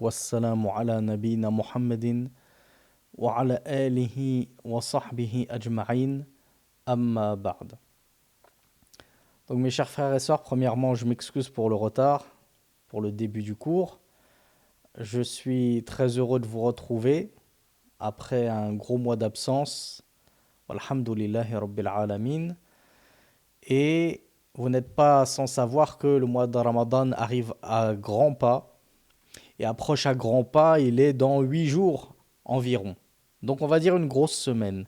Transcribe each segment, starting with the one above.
والسلام على نبينا محمد وعلى آله وصحبه أجمعين أما بعد. Donc mes chers frères et sœurs, premièrement je m'excuse pour le retard, pour le début du cours. Je suis très heureux de vous retrouver après un gros mois d'absence. Alhamdulillahi Rabbil Alamin. Et vous n'êtes pas sans savoir que le mois de Ramadan arrive à grands pas et approche à grands pas, il est dans 8 jours environ. Donc on va dire une grosse semaine.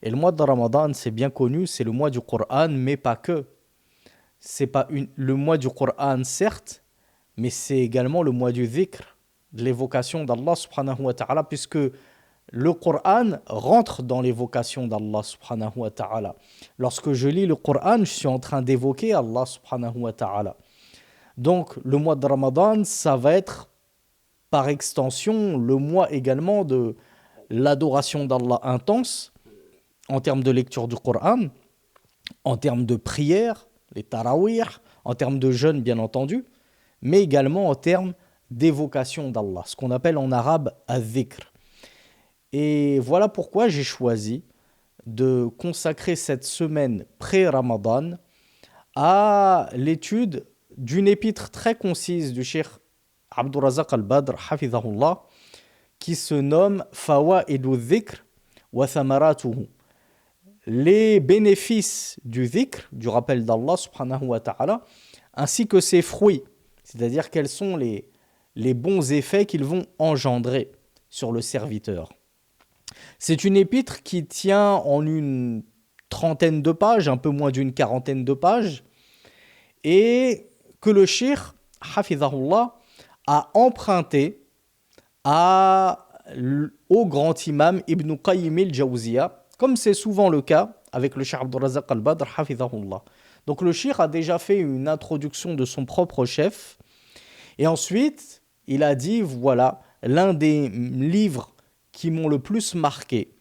Et le mois de Ramadan, c'est bien connu, c'est le mois du Coran, mais pas que. C'est pas le mois du Coran, certes, mais c'est également le mois du dhikr, de l'évocation d'Allah subhanahu wa ta'ala, puisque le Coran rentre dans l'évocation d'Allah subhanahu wa ta'ala. Lorsque je lis le Coran, je suis en train d'évoquer Allah subhanahu wa ta'ala. Donc le mois de Ramadan, ça va être par extension le mois également de l'adoration d'Allah intense, en termes de lecture du Coran, en termes de prière, les tarawih, en termes de jeûne bien entendu, mais également en termes d'évocation d'Allah, ce qu'on appelle en arabe al-dhikr. Et voilà pourquoi j'ai choisi de consacrer cette semaine pré-Ramadan à l'étude d'une épître très concise du Cheikh Abdurrazaq al-Badr, hafidhahullah, qui se nomme Fawaidu dhikr wa thamaratuhu. Les bénéfices du dhikr, du rappel d'Allah subhanahu wa ta'ala, ainsi que ses fruits, c'est-à-dire quels sont les bons effets qu'ils vont engendrer sur le serviteur. C'est une épître qui tient en une trentaine de pages, un peu moins d'une quarantaine de pages, et que le cheikh, hafidhahullah, a emprunté au grand imam Ibn Qayyim al-Jawziyya, comme c'est souvent le cas avec le cheikh Abdurrazaq al-Badr, hafidhahullah. Donc le cheikh a déjà fait une introduction de son propre chef, et ensuite il a dit, voilà, l'un des livres qui m'ont le plus marqué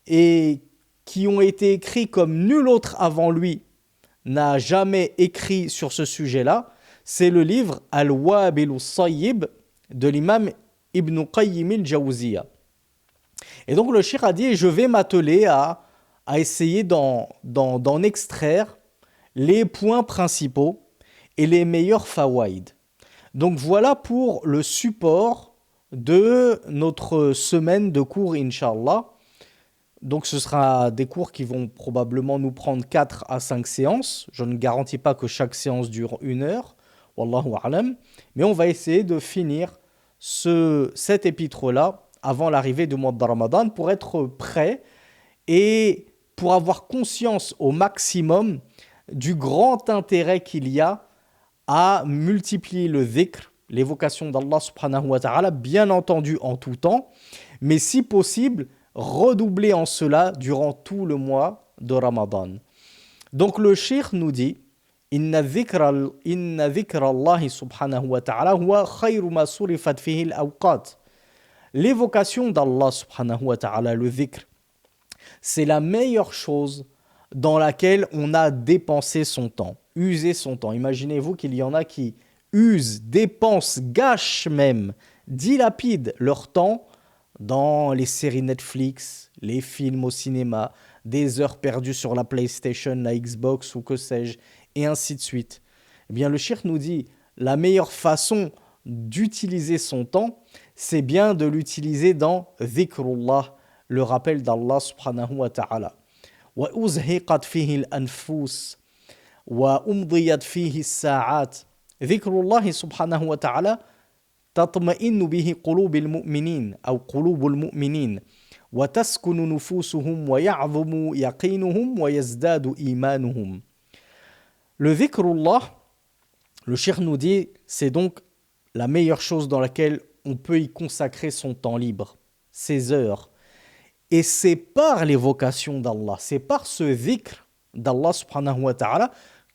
et qui ont été écrits comme nul autre avant lui n'a jamais écrit sur ce sujet-là, c'est le livre Al-Wabil al-Sayyib de l'imam Ibn Qayyim al-Jawziyya. Et donc le cheikh a dit, je vais m'atteler à essayer d'en extraire les points principaux et les meilleurs fawaïd. Donc voilà pour le support de notre semaine de cours, Inch'Allah. Donc ce sera des cours qui vont probablement nous prendre 4 à 5 séances. Je ne garantis pas que chaque séance dure 1 heure, wallahu a'lam, mais on va essayer de finir cet épître-là avant l'arrivée du mois de Ramadan pour être prêt et pour avoir conscience au maximum du grand intérêt qu'il y a à multiplier le dhikr, l'évocation d'Allah subhanahu wa ta'ala, bien entendu en tout temps, mais si possible, redoubler en cela durant tout le mois de Ramadan. Donc le cheikh nous dit, Inna dhikra Allah subhanahu wa ta'ala huwa khayru ma surifat fihi al-awqat. L'évocation d'Allah subhanahu wa ta'ala, le dhikr, c'est la meilleure chose dans laquelle on a dépensé son temps, usé son temps. Imaginez-vous qu'il y en a qui usent, dépensent, gâchent même, dilapident leur temps dans les séries Netflix, les films au cinéma, des heures perdues sur la PlayStation, la Xbox ou que sais-je, et ainsi de suite. Eh bien, le cheikh nous dit, la meilleure façon d'utiliser son temps, c'est bien de l'utiliser dans dhikrullah, le rappel d'Allah subhanahu wa ta'ala. وأزهقت فيه الأنفس وأمضيت فيه الساعات ذكر الله سبحانه وتعالى تطمئن به قلوب المؤمنين أو قلوب المؤمنين وتسكن نفوسهم ويعظم يقينهم ويزداد إيمانهم. Le dhikrullah, le cheikh nous dit, c'est donc la meilleure chose dans laquelle on peut y consacrer son temps libre, ses heures. Et c'est par l'évocation d'Allah, c'est par ce dhikr d'Allah subhanahu wa ta'ala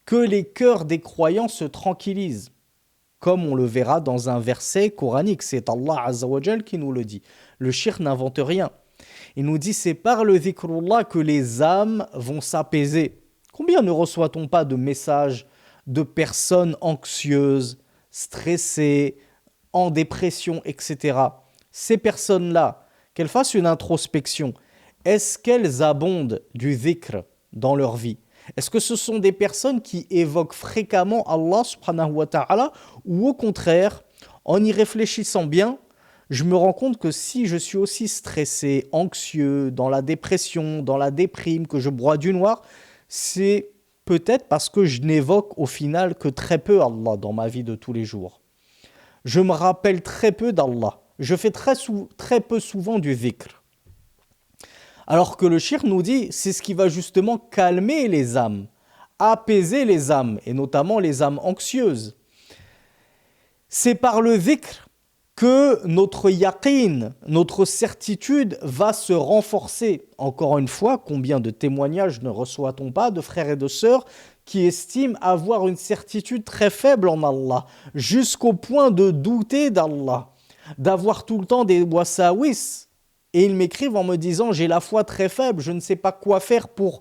que les cœurs des croyants se tranquillisent. Comme on le verra dans un verset coranique, c'est Allah azza wa jal qui nous le dit. Le cheikh n'invente rien. Il nous dit, c'est par le dhikrullah que les âmes vont s'apaiser. Combien ne reçoit-on pas de messages de personnes anxieuses, stressées, en dépression, etc., ces personnes-là, qu'elles fassent une introspection. Est-ce qu'elles abondent du dhikr dans leur vie? Est-ce que ce sont des personnes qui évoquent fréquemment Allah subhanahu wa ta'ala, ou au contraire, en y réfléchissant bien, je me rends compte que si je suis aussi stressé, anxieux, dans la dépression, dans la déprime, que je broie du noir, c'est peut-être parce que je n'évoque au final que très peu Allah dans ma vie de tous les jours. Je me rappelle très peu d'Allah. Je fais très peu souvent du dhikr. Alors que le shir nous dit, c'est ce qui va justement calmer les âmes, apaiser les âmes, et notamment les âmes anxieuses. C'est par le dhikr que notre yaqin, notre certitude va se renforcer. Encore une fois, combien de témoignages ne reçoit-on pas de frères et de sœurs qui estiment avoir une certitude très faible en Allah, jusqu'au point de douter d'Allah, d'avoir tout le temps des wasawis. Et ils m'écrivent en me disant, j'ai la foi très faible, je ne sais pas quoi faire pour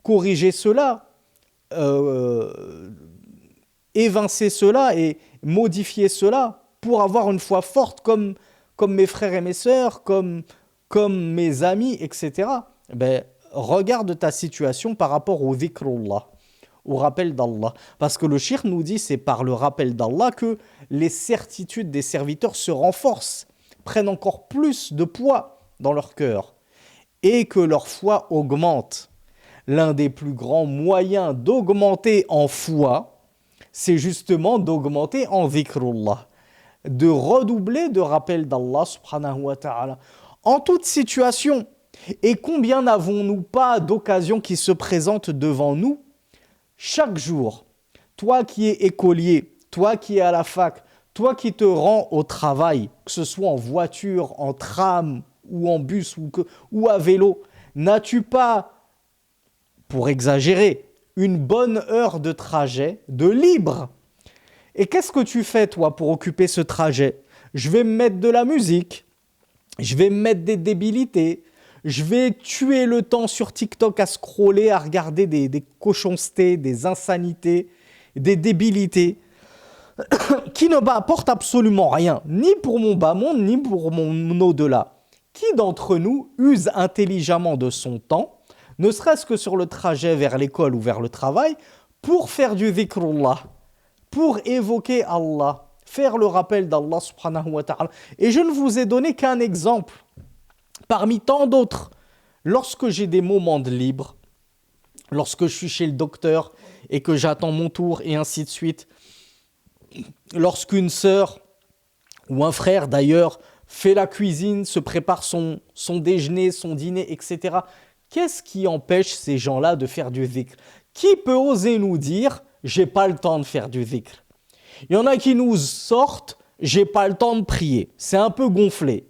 corriger cela, évincer cela et modifier cela pour avoir une foi forte comme mes frères et mes sœurs, comme mes amis, etc. Ben, regarde ta situation par rapport au dhikrullah, au rappel d'Allah. Parce que le shir nous dit, c'est par le rappel d'Allah que les certitudes des serviteurs se renforcent, prennent encore plus de poids dans leur cœur et que leur foi augmente. L'un des plus grands moyens d'augmenter en foi, c'est justement d'augmenter en dhikrullah, de redoubler de rappel d'Allah subhanahu wa ta'ala en toute situation. Et combien n'avons-nous pas d'occasions qui se présentent devant nous chaque jour? Toi qui es écolier, toi qui es à la fac, toi qui te rends au travail, que ce soit en voiture, en tram ou en bus ou à vélo, n'as-tu pas, pour exagérer, une bonne heure de trajet, de libre? Et qu'est-ce que tu fais, toi, pour occuper ce trajet? Je vais me mettre de la musique, je vais me mettre des débilités, je vais tuer le temps sur TikTok à scroller, à regarder des cochoncetés, des insanités, des débilités, qui ne m'apportent absolument rien, ni pour mon bas monde, ni pour mon au-delà. Qui d'entre nous use intelligemment de son temps, ne serait-ce que sur le trajet vers l'école ou vers le travail, pour faire du dhikrullah, pour évoquer Allah, faire le rappel d'Allah subhanahu wa ta'ala. Et je ne vous ai donné qu'un exemple, parmi tant d'autres. Lorsque j'ai des moments de libre, lorsque je suis chez le docteur et que j'attends mon tour et ainsi de suite, lorsqu'une sœur ou un frère d'ailleurs fait la cuisine, se prépare son déjeuner, son dîner, etc. Qu'est-ce qui empêche ces gens-là de faire du dhikr? Qui peut oser nous dire « j'ai pas le temps de faire du dhikr » ? Il y en a qui nous sortent « j'ai pas le temps de prier ». C'est un peu gonflé.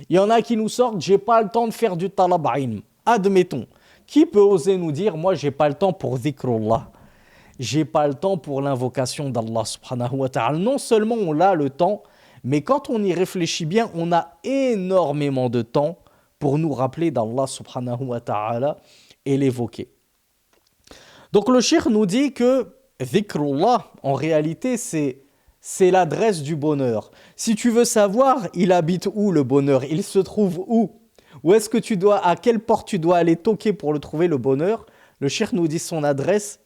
Il y en a qui nous sortent « j'ai pas le temps de faire du talab ilm ». Admettons. Qui peut oser nous dire « moi j'ai pas le temps pour dhikrullah ». J'ai pas le temps pour l'invocation d'Allah subhanahu wa ta'ala. Non seulement on a le temps, mais quand on y réfléchit bien, on a énormément de temps pour nous rappeler d'Allah subhanahu wa ta'ala et l'évoquer. Donc le cheikh nous dit que dhikrullah, en réalité, c'est l'adresse du bonheur. Si tu veux savoir, il habite où le bonheur? Il se trouve où? Où est-ce que à quelle porte tu dois aller toquer pour le trouver, le bonheur? Le cheikh nous dit son adresse,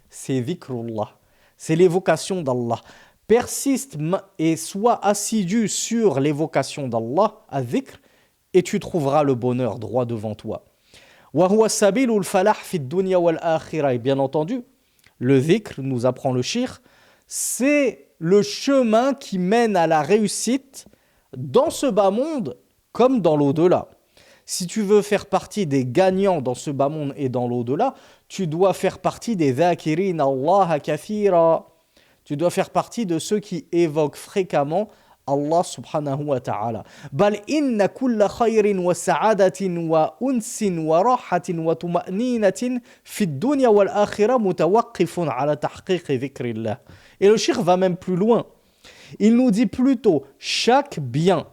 c'est dhikrullah. C'est l'évocation d'Allah. Persiste et sois assidu sur l'évocation d'Allah, à dhikr, et tu trouveras le bonheur droit devant toi. Wa huwa sabilul falah fi dunya wal akhirah. Et bien entendu, le dhikr, nous apprend le shir, c'est le chemin qui mène à la réussite dans ce bas monde comme dans l'au-delà. Si tu veux faire partie des gagnants dans ce bas monde et dans l'au-delà, tu dois faire partie des dhakirin Allah kathira. Tu dois faire partie de ceux qui évoquent fréquemment Allah subhanahu wa ta'ala. Bal inna kulla khayrin wa sa'adatin wa unsin wa rahatin wa tuma'ninatin fi dunya wal akhirah mutawaqqifun ala tahqiq dhikrillah. Et le cheikh va même plus loin. Il nous dit plutôt chaque bien,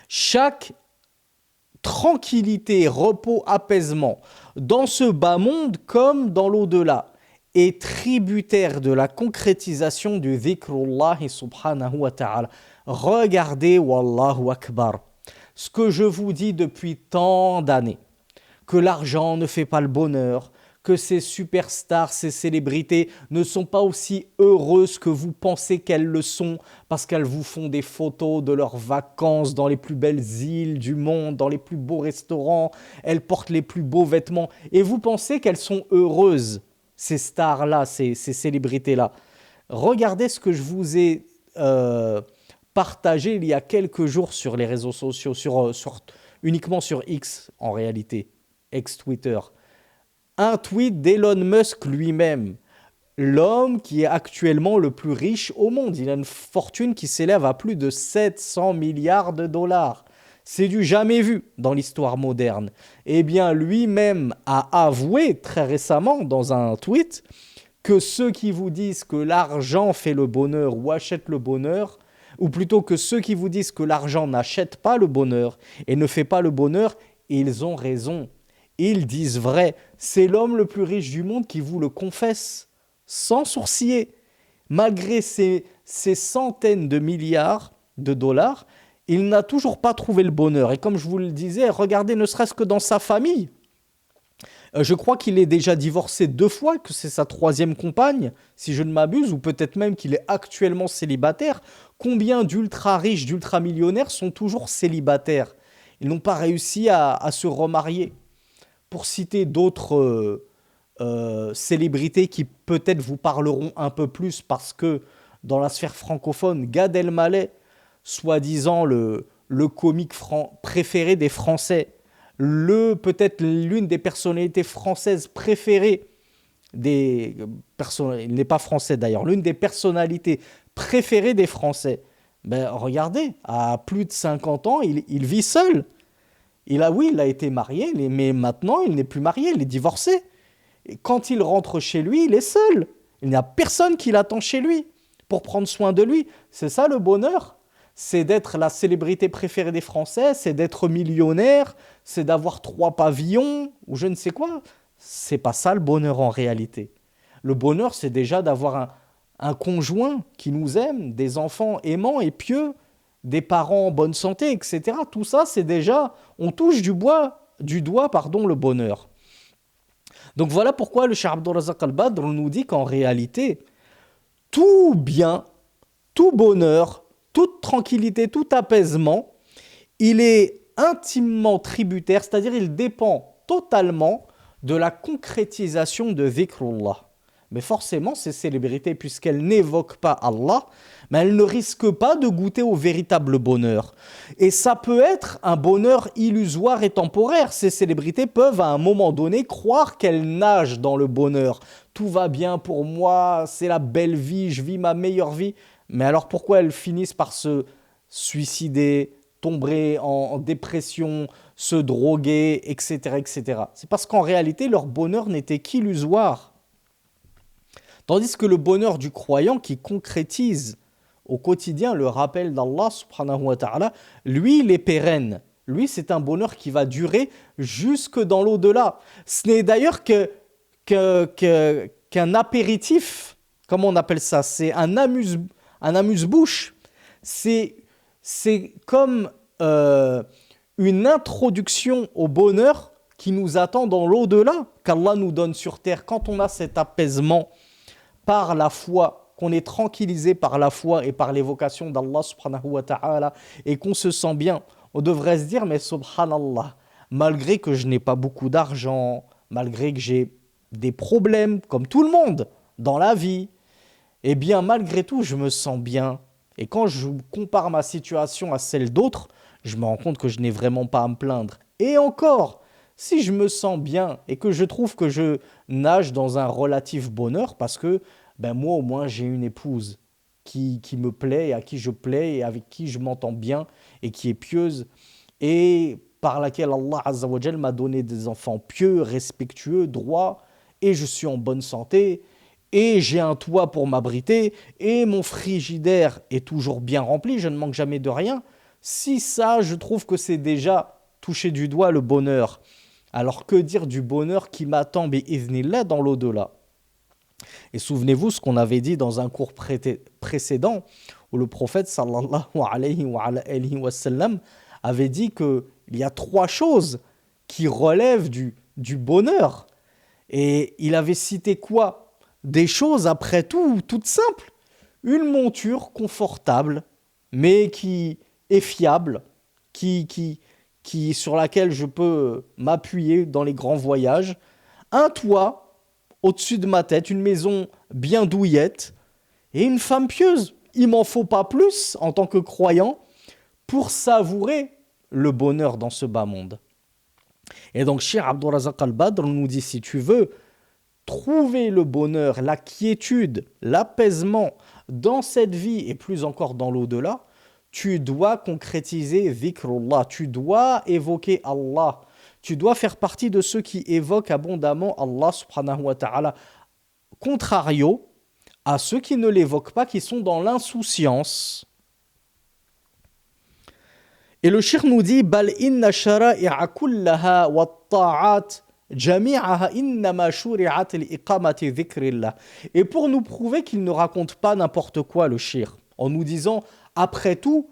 chaque tranquillité, repos, apaisement dans ce bas monde comme dans l'au-delà est tributaire de la concrétisation du dhikrullah subhanahu wa ta'ala. Regardez, Wallahu Akbar, ce que je vous dis depuis tant d'années, que l'argent ne fait pas le bonheur, que ces superstars, ces célébrités ne sont pas aussi heureuses que vous pensez qu'elles le sont parce qu'elles vous font des photos de leurs vacances dans les plus belles îles du monde, dans les plus beaux restaurants, elles portent les plus beaux vêtements et vous pensez qu'elles sont heureuses, ces stars-là, ces célébrités-là. Regardez ce que je vous ai partagé il y a quelques jours sur les réseaux sociaux, uniquement sur X en réalité, ex-Twitter. Un tweet d'Elon Musk lui-même, l'homme qui est actuellement le plus riche au monde. Il a une fortune qui s'élève à plus de 700 milliards de dollars. C'est du jamais vu dans l'histoire moderne. Eh bien, lui-même a avoué très récemment dans un tweet que ceux qui vous disent que l'argent fait le bonheur ou achète le bonheur, ou plutôt que ceux qui vous disent que l'argent n'achète pas le bonheur et ne fait pas le bonheur, ils ont raison. Ils disent vrai. C'est l'homme le plus riche du monde qui vous le confesse, sans sourciller. Malgré ces centaines de milliards de dollars, il n'a toujours pas trouvé le bonheur. Et comme je vous le disais, regardez ne serait-ce que dans sa famille. Je crois qu'il est déjà divorcé 2 fois, que c'est sa 3e compagne, si je ne m'abuse, ou peut-être même qu'il est actuellement célibataire. Combien d'ultra riches, d'ultra millionnaires sont toujours célibataires? Ils n'ont pas réussi à se remarier. Pour citer d'autres célébrités qui peut-être vous parleront un peu plus parce que dans la sphère francophone, Gad Elmaleh, soi-disant le comique préféré des Français, peut-être l'une des personnalités françaises préférées il n'est pas français d'ailleurs, l'une des personnalités préférées des Français. Ben, regardez, à plus de 50 ans, il vit seul. Il a été marié, mais maintenant, il n'est plus marié, il est divorcé. Et quand il rentre chez lui, il est seul. Il n'y a personne qui l'attend chez lui pour prendre soin de lui. C'est ça le bonheur. C'est d'être la célébrité préférée des Français, c'est d'être millionnaire, c'est d'avoir 3 pavillons ou je ne sais quoi. C'est pas ça le bonheur en réalité. Le bonheur, c'est déjà d'avoir un conjoint qui nous aime, des enfants aimants et pieux, des parents en bonne santé, etc. Tout ça, c'est déjà, on touche du doigt, le bonheur. Donc voilà pourquoi le Cheikh Abdul-Razak Al-Badr nous dit qu'en réalité, tout bien, tout bonheur, toute tranquillité, tout apaisement, il est intimement tributaire, c'est-à-dire il dépend totalement de la concrétisation de dhikrullah. Mais forcément, ces célébrités, puisqu'elles n'évoquent pas Allah, mais elles ne risquent pas de goûter au véritable bonheur. Et ça peut être un bonheur illusoire et temporaire. Ces célébrités peuvent à un moment donné croire qu'elles nagent dans le bonheur. Tout va bien pour moi, c'est la belle vie, je vis ma meilleure vie. Mais alors pourquoi elles finissent par se suicider, tomber en dépression, se droguer, etc., etc. C'est parce qu'en réalité, leur bonheur n'était qu'illusoire. Tandis que le bonheur du croyant qui concrétise au quotidien le rappel d'Allah subhanahu wa ta'ala, lui, il est pérenne. Lui, c'est un bonheur qui va durer jusque dans l'au-delà. Ce n'est d'ailleurs qu'un apéritif, comment on appelle ça? C'est un amuse-bouche. C'est comme une introduction au bonheur qui nous attend dans l'au-delà, qu'Allah nous donne sur terre quand on a cet apaisement par la foi, qu'on est tranquillisé par la foi et par l'évocation d'Allah subhanahu wa ta'ala et qu'on se sent bien. On devrait se dire, mais subhanallah, malgré que je n'ai pas beaucoup d'argent, malgré que j'ai des problèmes, comme tout le monde, dans la vie, eh bien malgré tout, je me sens bien. Et quand je compare ma situation à celle d'autres, je me rends compte que je n'ai vraiment pas à me plaindre. Et encore, si je me sens bien et que je trouve que je nage dans un relatif bonheur parce que moi au moins j'ai une épouse qui me plaît et à qui je plais et avec qui je m'entends bien et qui est pieuse et par laquelle Allah Azza wa Jal m'a donné des enfants pieux, respectueux, droits et je suis en bonne santé et j'ai un toit pour m'abriter et mon frigidaire est toujours bien rempli, je ne manque jamais de rien. Si ça, je trouve que c'est déjà toucher du doigt le bonheur. Alors que dire du bonheur qui m'attend bi'iznillah dans l'au-delà? Et souvenez-vous ce qu'on avait dit dans un cours précédent, où le prophète sallallahu alayhi wa sallam avait dit qu'il y a trois choses qui relèvent du bonheur. Et il avait cité quoi? Des choses, après tout, toutes simples. Une monture confortable, mais qui est fiable, sur laquelle je peux m'appuyer dans les grands voyages. Un toit au-dessus de ma tête, une maison bien douillette, et une femme pieuse. Il m'en faut pas plus en tant que croyant pour savourer le bonheur dans ce bas monde. Et donc, Cheikh Abdul Razak Al-Badr nous dit, si tu veux trouver le bonheur, la quiétude, l'apaisement dans cette vie et plus encore dans l'au-delà, tu dois concrétiser dhikrullah, tu dois évoquer Allah, tu dois faire partie de ceux qui évoquent abondamment Allah subhanahu wa ta'ala, contrario à ceux qui ne l'évoquent pas, qui sont dans l'insouciance. Et le cheikh nous dit bal inna shara'i'a kullaha wa ta'at jami'aha innama shuri'at li'iqamati dhikrillah. Et pour nous prouver qu'il ne raconte pas n'importe quoi, le cheikh, en nous disant après tout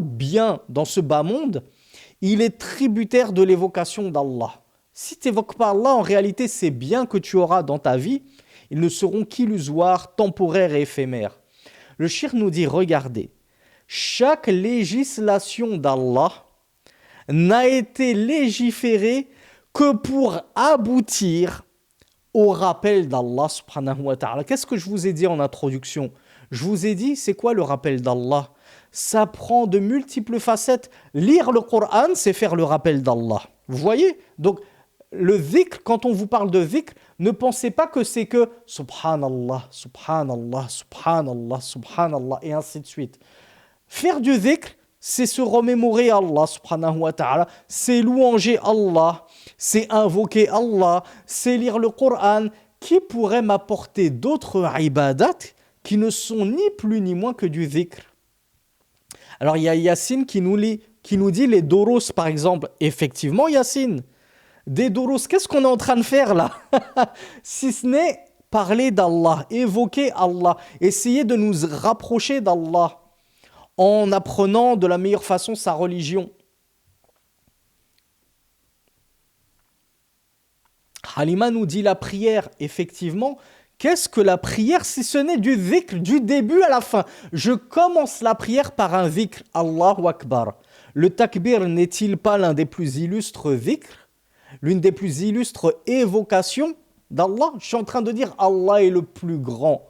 bien dans ce bas monde, il est tributaire de l'évocation d'Allah. Si tu n'évoques pas Allah, en réalité, ces biens que tu auras dans ta vie, ils ne seront qu'illusoires, temporaires et éphémères. Le cheikh nous dit, regardez, chaque législation d'Allah n'a été légiférée que pour aboutir au rappel d'Allah subhanahu wa ta'ala. Qu'est-ce que je vous ai dit en introduction? Je vous ai dit, c'est quoi le rappel d'Allah? Ça prend de multiples facettes. Lire le Coran, c'est faire le rappel d'Allah. Vous voyez? Donc, le dhikr, quand on vous parle de dhikr, ne pensez pas que c'est que subhanallah, subhanallah, subhanallah, subhanallah, et ainsi de suite. Faire du dhikr, c'est se remémorer Allah subhanahu wa ta'ala, c'est louanger Allah, c'est invoquer Allah, c'est lire le Coran. Qui pourrait m'apporter d'autres ibadat qui ne sont ni plus ni moins que du dhikr? Alors il y a Yassine qui nous dit les doros par exemple. Effectivement Yassine, des doros, qu'est-ce qu'on est en train de faire là? Si ce n'est parler d'Allah, évoquer Allah, essayer de nous rapprocher d'Allah en apprenant de la meilleure façon sa religion. Halima nous dit la prière, effectivement. Qu'est-ce que la prière si ce n'est du dhikr du début à la fin? Je commence la prière par un dhikr, Allahu Akbar. Le takbir n'est-il pas l'un des plus illustres dhikr? L'une des plus illustres évocations d'Allah? Je suis en train de dire Allah est le plus grand.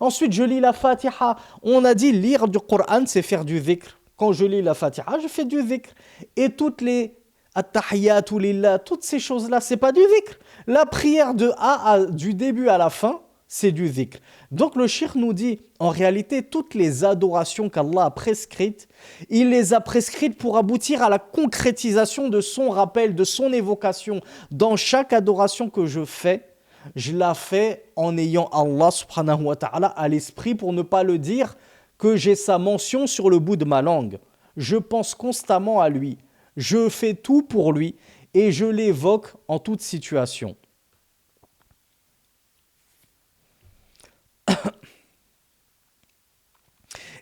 Ensuite, je lis la Fatiha. On a dit lire du Coran, c'est faire du dhikr. Quand je lis la Fatiha, je fais du dhikr. Et toutes les at-tahiyyatu lillah, toutes ces choses-là, c'est pas du dhikr. La prière du début à la fin, c'est du dhikr. Donc le cheikh nous dit, en réalité, toutes les adorations qu'Allah a prescrites, il les a prescrites pour aboutir à la concrétisation de son rappel, de son évocation. Dans chaque adoration que je fais, je la fais en ayant Allah subhanahu wa ta'ala à l'esprit pour ne pas le dire que j'ai sa mention sur le bout de ma langue. Je pense constamment à lui. Je fais tout pour lui et je l'évoque en toute situation.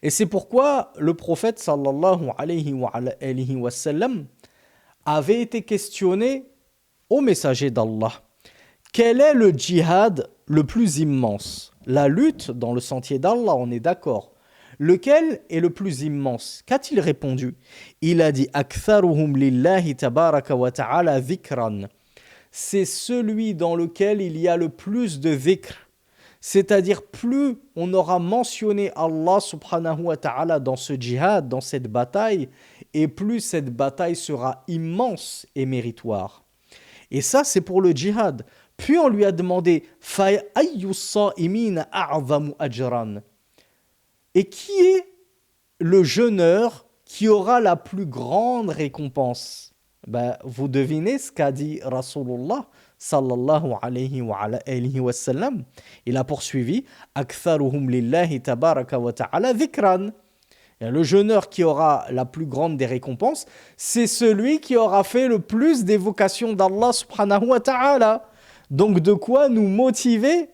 Et c'est pourquoi le prophète sallallahu alayhi wa sallam avait été questionné au messager d'Allah. Quel est le djihad le plus immense? La lutte dans le sentier d'Allah, on est d'accord. Lequel est le plus immense? Qu'a-t-il répondu? Il a dit aktharuhum lillahi tabaraka wa ta'ala dhikran. C'est celui dans lequel il y a le plus de dhikr. C'est-à-dire plus on aura mentionné Allah subhanahu wa ta'ala dans ce djihad, dans cette bataille, et plus cette bataille sera immense et méritoire. Et ça, c'est pour le djihad. Puis on lui a demandé fa ayyu s-sa'imina a'zamu ajran. Et qui est le jeûneur qui aura la plus grande récompense? Vous devinez ce qu'a dit Rasulullah sallallahu alayhi wa sallam. Il a poursuivi aktharuhum lillahi tabaraka wa ta'ala dhikran. Et le jeûneur qui aura la plus grande des récompenses, c'est celui qui aura fait le plus d'évocations d'Allah subhanahu wa ta'ala. Donc de quoi nous motiver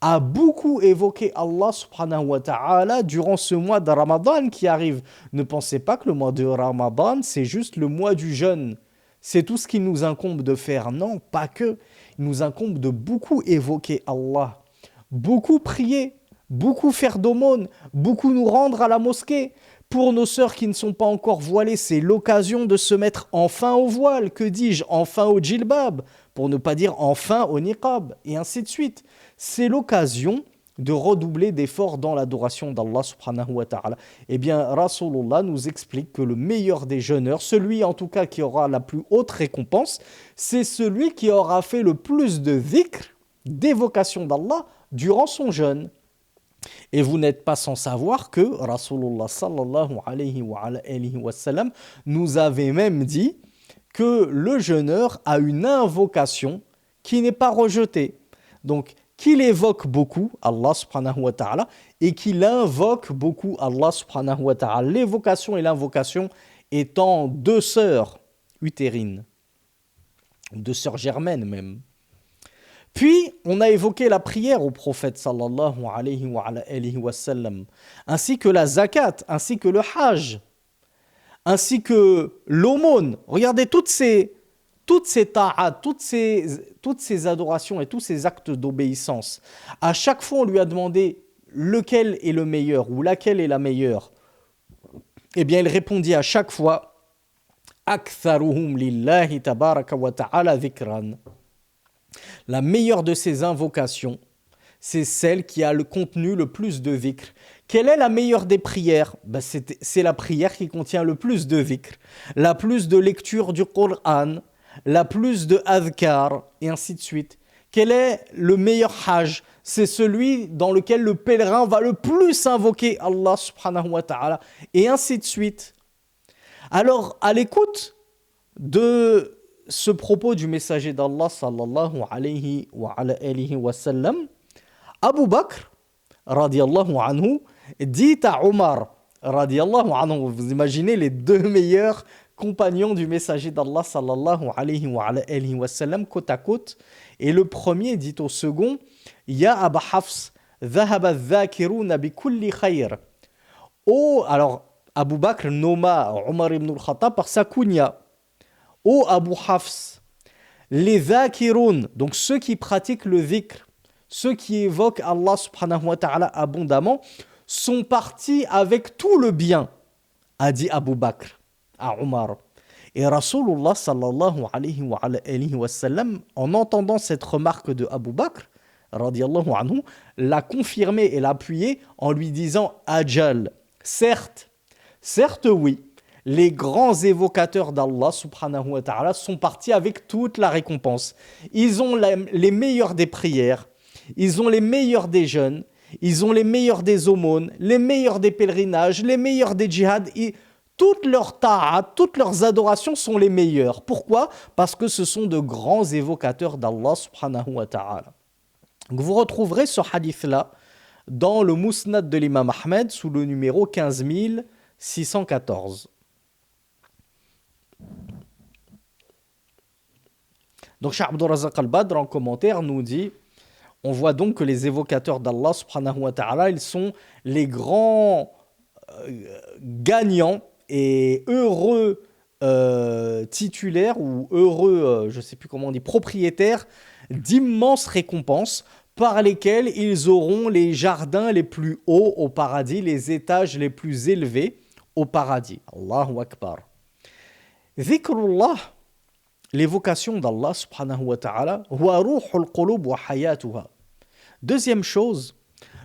a beaucoup évoqué Allah subhanahu wa ta'ala durant ce mois de Ramadan qui arrive. Ne pensez pas que le mois de Ramadan, c'est juste le mois du jeûne. C'est tout ce qu'il nous incombe de faire. Non, pas que. Il nous incombe de beaucoup évoquer Allah, beaucoup prier, beaucoup faire d'aumônes, beaucoup nous rendre à la mosquée. Pour nos sœurs qui ne sont pas encore voilées, c'est l'occasion de se mettre enfin au voile, que dis-je, enfin au djilbab, pour ne pas dire enfin au niqab, et ainsi de suite. C'est l'occasion de redoubler d'efforts dans l'adoration d'Allah subhanahu wa ta'ala. Eh bien, Rasulullah nous explique que le meilleur des jeûneurs, celui en tout cas qui aura la plus haute récompense, c'est celui qui aura fait le plus de dhikr, d'évocation d'Allah, durant son jeûne. Et vous n'êtes pas sans savoir que Rasulullah sallallahu alayhi wa sallam nous avait même dit que le jeûneur a une invocation qui n'est pas rejetée. Donc, qu'il évoque beaucoup Allah subhanahu wa ta'ala et qu'il invoque beaucoup Allah subhanahu wa ta'ala. L'évocation et l'invocation étant deux sœurs utérines, deux sœurs germaines même. Puis, on a évoqué la prière au prophète sallallahu alayhi wa sallam, ainsi que la zakat, ainsi que le hajj, ainsi que l'aumône. Regardez toutes ces ta'at, toutes ces adorations et tous ces actes d'obéissance. À chaque fois, on lui a demandé lequel est le meilleur ou laquelle est la meilleure. Eh bien, il répondit à chaque fois Aktharuhum lillahi tabaraka wa ta'ala dhikran. La meilleure de ces invocations, c'est celle qui a le contenu le plus de dhikr. Quelle est la meilleure des prières? C'est la prière qui contient le plus de dhikr, la plus de lecture du Coran, la plus de adhkar, et ainsi de suite. Quel est le meilleur hajj? C'est celui dans lequel le pèlerin va le plus invoquer Allah subhanahu wa ta'ala, et ainsi de suite. Alors, à l'écoute de ce propos du messager d'Allah sallallahu alayhi wa sallam, Abu Bakr radiyallahu anhu dit à Omar radiyallahu anhu, vous imaginez les deux meilleurs compagnons du messager d'Allah sallallahu alayhi wa sallam côte à côte, et le premier dit au second Ya Aba Hafs dhahaba dhakiruna bi kulli khayr. Oh, alors Abu Bakr nomma Omar ibn al-Khattab par sa kunya. Ô Abu Hafs, les dhakirun, donc ceux qui pratiquent le dhikr, ceux qui évoquent Allah subhanahu wa ta'ala abondamment, sont partis avec tout le bien, a dit Abu Bakr à Omar. Et Rasulullah sallallahu alayhi wa sallam, en entendant cette remarque de Abu Bakr, radiyallahu anhu, l'a confirmé et l'a appuyé en lui disant Ajal, certes oui, les grands évocateurs d'Allah subhanahu wa ta'ala sont partis avec toute la récompense. Ils ont les meilleurs des prières, ils ont les meilleurs des jeûnes, ils ont les meilleurs des aumônes, les meilleurs des pèlerinages, les meilleurs des djihad. Et toutes leurs ta'at, toutes leurs adorations sont les meilleures. Pourquoi? Parce que ce sont de grands évocateurs d'Allah subhanahu wa ta'ala. Donc vous retrouverez ce hadith-là dans le Musnad de l'imam Ahmed sous le numéro 15614. Donc Cheikh Abdul Razak al-Badr en commentaire nous dit, on voit donc que les évocateurs d'Allah subhanahu wa ta'ala, ils sont les grands gagnants et heureux titulaires ou heureux, je ne sais plus comment on dit, propriétaires d'immenses récompenses par lesquelles ils auront les jardins les plus hauts au paradis, les étages les plus élevés au paradis. Allahu Akbar. Dhikrullah, l'évocation d'Allah subhanahu wa ta'ala, huwa ruhul qulub wa hayatuha. Deuxième chose,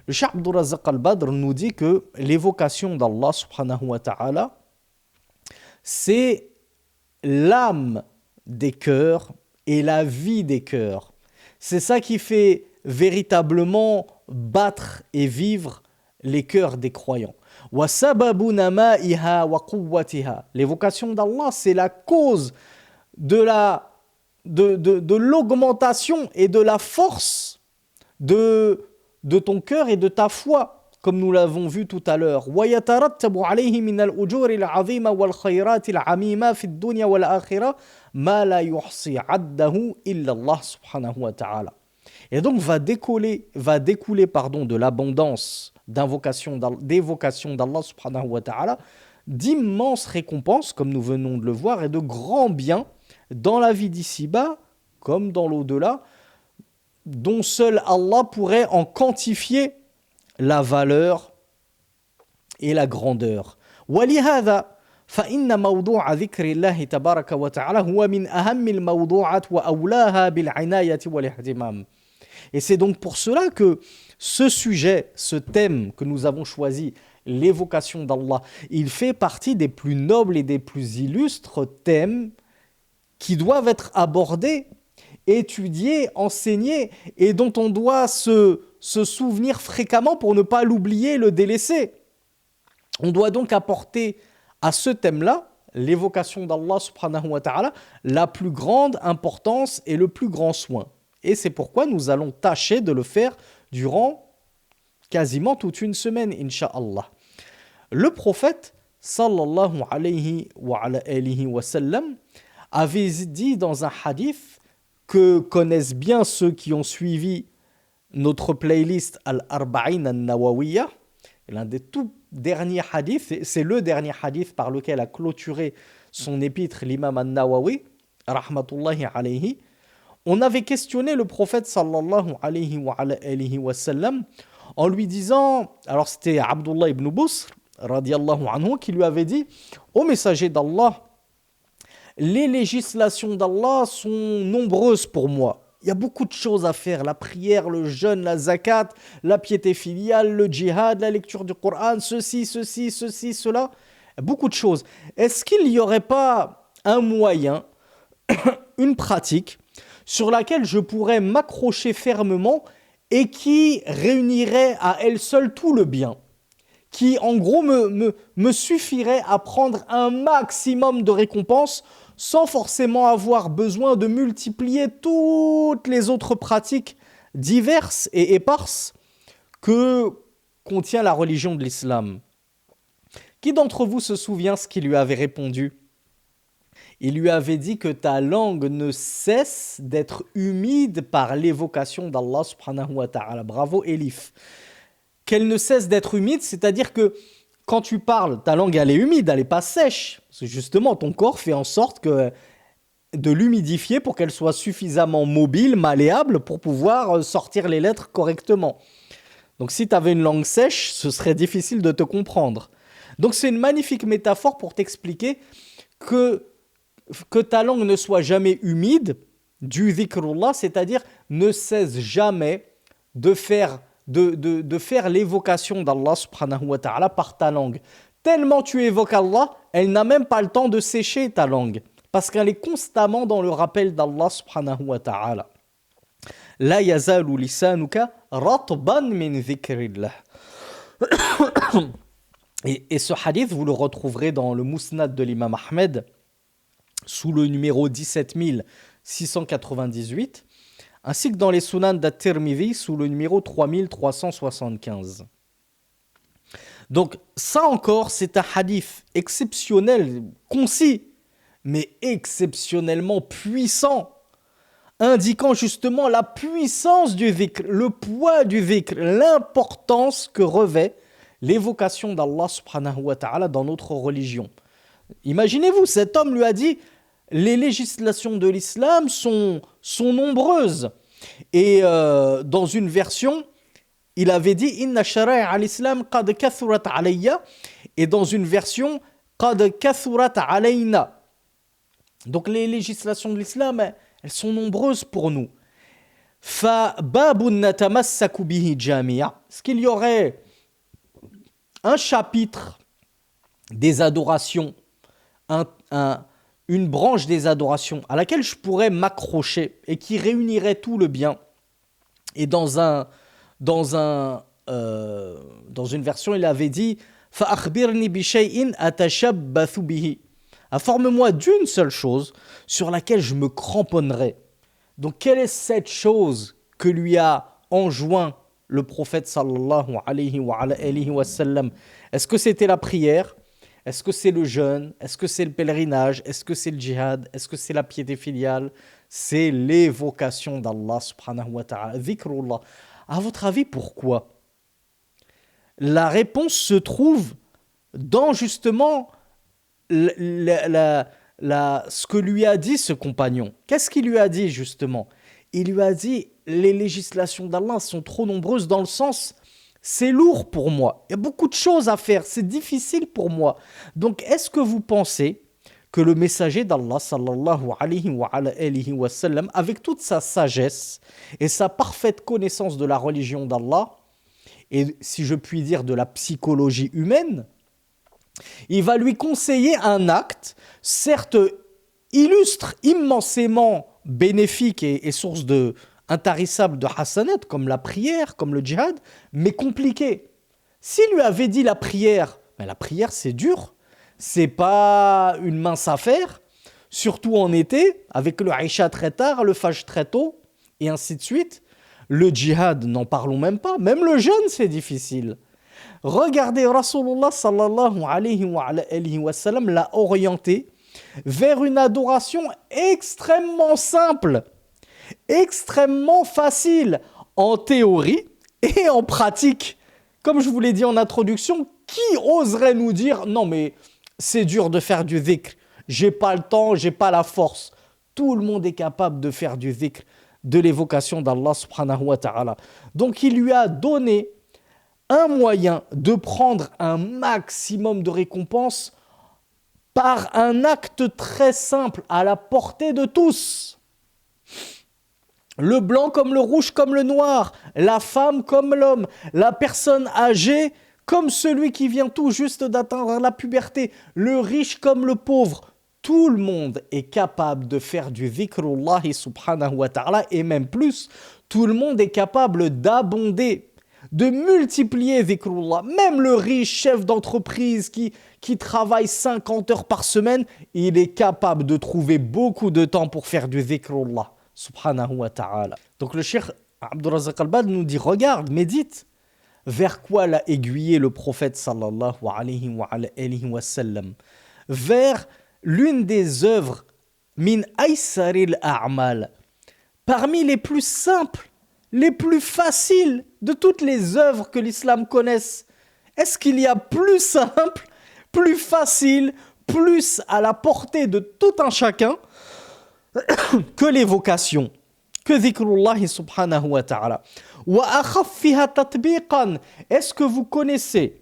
le Cheikh Abdul Razak al-Badr nous dit que l'évocation d'Allah subhanahu wa ta'ala, c'est l'âme des cœurs et la vie des cœurs. C'est ça qui fait véritablement battre et vivre les cœurs des croyants. Wa sababu nama'iha wa quwwatiha. L'évocation d'Allah, c'est la cause de l'augmentation et de la force de ton cœur et de ta foi, comme nous l'avons vu tout à l'heure. وَيَتَرَتَّبُ عَلَيْهِ مِنَ الْأُجُورِ الْعَظِيمَ وَالْخَيْرَاتِ الْعَمِيمَةِ فِي الدُّنْيَا وَالْآخِرَةِ مَا لَا يُحْصِي عَدَّهُ إِلَّا اللَّهُ سُبْحَانَهُ وَتَعَالَى. Et donc va découler de l'abondance d'évocation d'Allah subhanahu wa ta'ala, d'immenses récompenses, comme nous venons de le voir, et de grands biens dans la vie d'ici-bas, comme dans l'au-delà, dont seul Allah pourrait en quantifier la valeur et la grandeur. ولهذا فإن موضوع ذكر الله تبارك وتعالى هو من أهم الموضوعات وأولاها بالعناية والاهتمام. Et c'est donc pour cela que ce sujet, ce thème que nous avons choisi, l'évocation d'Allah, il fait partie des plus nobles et des plus illustres thèmes qui doivent être abordés, étudiés, enseignés, et dont on doit se souvenir fréquemment pour ne pas l'oublier, le délaisser. On doit donc apporter à ce thème-là, l'évocation d'Allah subhanahu wa ta'ala, la plus grande importance et le plus grand soin. Et c'est pourquoi nous allons tâcher de le faire durant quasiment toute une semaine, incha'Allah. Le prophète, sallallahu alayhi wa sallam, avait dit dans un hadith que connaissent bien ceux qui ont suivi notre playlist Al-Arba'in al-Nawawiyya, l'un des tout derniers hadiths, c'est le dernier hadith par lequel a clôturé son épître l'imam al-Nawawi, rahmatullahi alayhi. On avait questionné le prophète sallallahu alayhi wa sallam en lui disant, alors c'était Abdullah ibn Busr radiyallahu anhu qui lui avait dit: ô messager d'Allah, les législations d'Allah sont nombreuses pour moi. Il y a beaucoup de choses à faire, la prière, le jeûne, la zakat, la piété filiale, le djihad, la lecture du Coran, ceci, cela, beaucoup de choses. Est-ce qu'il n'y aurait pas un moyen, une pratique sur laquelle je pourrais m'accrocher fermement et qui réunirait à elle seule tout le bien, qui en gros me suffirait à prendre un maximum de récompenses sans forcément avoir besoin de multiplier toutes les autres pratiques diverses et éparses que contient la religion de l'islam. Qui d'entre vous se souvient ce qu'il lui avait répondu ? Il lui avait dit que ta langue ne cesse d'être humide par l'évocation d'Allah subhanahu wa ta'ala. Bravo Elif. Qu'elle ne cesse d'être humide, c'est-à-dire que quand tu parles, ta langue elle est humide, elle n'est pas sèche. Parce que justement, ton corps fait en sorte de l'humidifier pour qu'elle soit suffisamment mobile, malléable, pour pouvoir sortir les lettres correctement. Donc si tu avais une langue sèche, ce serait difficile de te comprendre. Donc c'est une magnifique métaphore pour t'expliquer que ta langue ne soit jamais humide du dhikrullah, c'est-à-dire ne cesse jamais de faire l'évocation d'Allah subhanahu wa ta'ala par ta langue. Tellement tu évoques Allah, elle n'a même pas le temps de sécher ta langue, parce qu'elle est constamment dans le rappel d'Allah subhanahu wa ta'ala. La yazalu lisanuka ratban min dhikrillah. Et ce hadith, vous le retrouverez dans le Musnad de l'imam Ahmed, sous le numéro 17698, ainsi que dans les Sunan d'At-Tirmidhi sous le numéro 3375. Donc ça encore, c'est un hadith exceptionnel, concis, mais exceptionnellement puissant, indiquant justement la puissance du dhikr, le poids du dhikr, l'importance que revêt l'évocation d'Allah subhanahu wa ta'ala dans notre religion. Imaginez-vous, cet homme lui a dit: les législations de l'islam sont nombreuses. Et dans une version, il avait dit Inna shara'a al-islam qad kathurat alayya. Et dans une version, qad kathurat alayna. Donc les législations de l'islam, elles sont nombreuses pour nous. Fa babun natamassaku bihi jami'a. Est-ce qu'il y aurait un chapitre des adorations, une branche des adorations à laquelle je pourrais m'accrocher et qui réunirait tout le bien? Et dans une version, il avait dit فَأَخْبِرْنِي بِشَيْءٍ أَتَشَبَّثُ بِهِ. Informe-moi d'une seule chose sur laquelle je me cramponnerai. Donc, quelle est cette chose que lui a enjoint le prophète sallallahu alayhi wa sallam? Est-ce que c'était la prière? Est-ce que c'est le jeûne? Est-ce que c'est le pèlerinage? Est-ce que c'est le djihad? Est-ce que c'est la piété filiale? C'est l'évocation d'Allah subhanahu wa ta'ala. Dhikrullah. À votre avis, pourquoi? La réponse se trouve dans justement ce que lui a dit ce compagnon. Qu'est-ce qu'il lui a dit justement? Il lui a dit, les législations d'Allah sont trop nombreuses dans le sens, c'est lourd pour moi. Il y a beaucoup de choses à faire, c'est difficile pour moi. Donc est-ce que vous pensez que le messager d'Allah, sallallahu alayhi wa sallam, avec toute sa sagesse et sa parfaite connaissance de la religion d'Allah, et si je puis dire de la psychologie humaine, il va lui conseiller un acte, certes illustre, immensément bénéfique et source de intarissable de hasanat, comme la prière, comme le djihad, mais compliqué. S'il lui avait dit la prière, mais la prière c'est dur, c'est pas une mince affaire, surtout en été, avec le Aïcha très tard, le Fajr très tôt, et ainsi de suite. Le djihad, n'en parlons même pas, même le jeûne c'est difficile. Regardez, Rasulullah sallallahu alayhi wa sallam l'a orienté vers une adoration extrêmement simple, extrêmement facile en théorie et en pratique. Comme je vous l'ai dit en introduction, qui oserait nous dire non mais c'est dur de faire du dhikr, j'ai pas le temps, j'ai pas la force. Tout le monde est capable de faire du dhikr, de l'évocation d'Allah subhanahu wa ta'ala. Donc il lui a donné un moyen de prendre un maximum de récompenses par un acte très simple à la portée de tous. Le blanc comme le rouge comme le noir, la femme comme l'homme, la personne âgée comme celui qui vient tout juste d'atteindre la puberté, le riche comme le pauvre. Tout le monde est capable de faire du dhikrullah subhanahu wa ta'ala et même plus, tout le monde est capable d'abonder, de multiplier dhikrullah. Même le riche chef d'entreprise qui travaille 50 heures par semaine, il est capable de trouver beaucoup de temps pour faire du dhikrullah subhanahu wa ta'ala. Donc le cheikh Abdul Razak Al-Badr nous dit, regarde, médite. Vers quoi l'a aiguillé le prophète sallallahu alayhi wa sallam? Vers l'une des œuvres min aysaril a'mal, parmi les plus simples, les plus faciles de toutes les œuvres que l'islam connaisse. Est-ce qu'il y a plus simple, plus facile, plus à la portée de tout un chacun que l'évocation, que dhikrullah subhanahu wa ta'ala? Wa akhaffiha tatbiqan. Est-ce que vous connaissez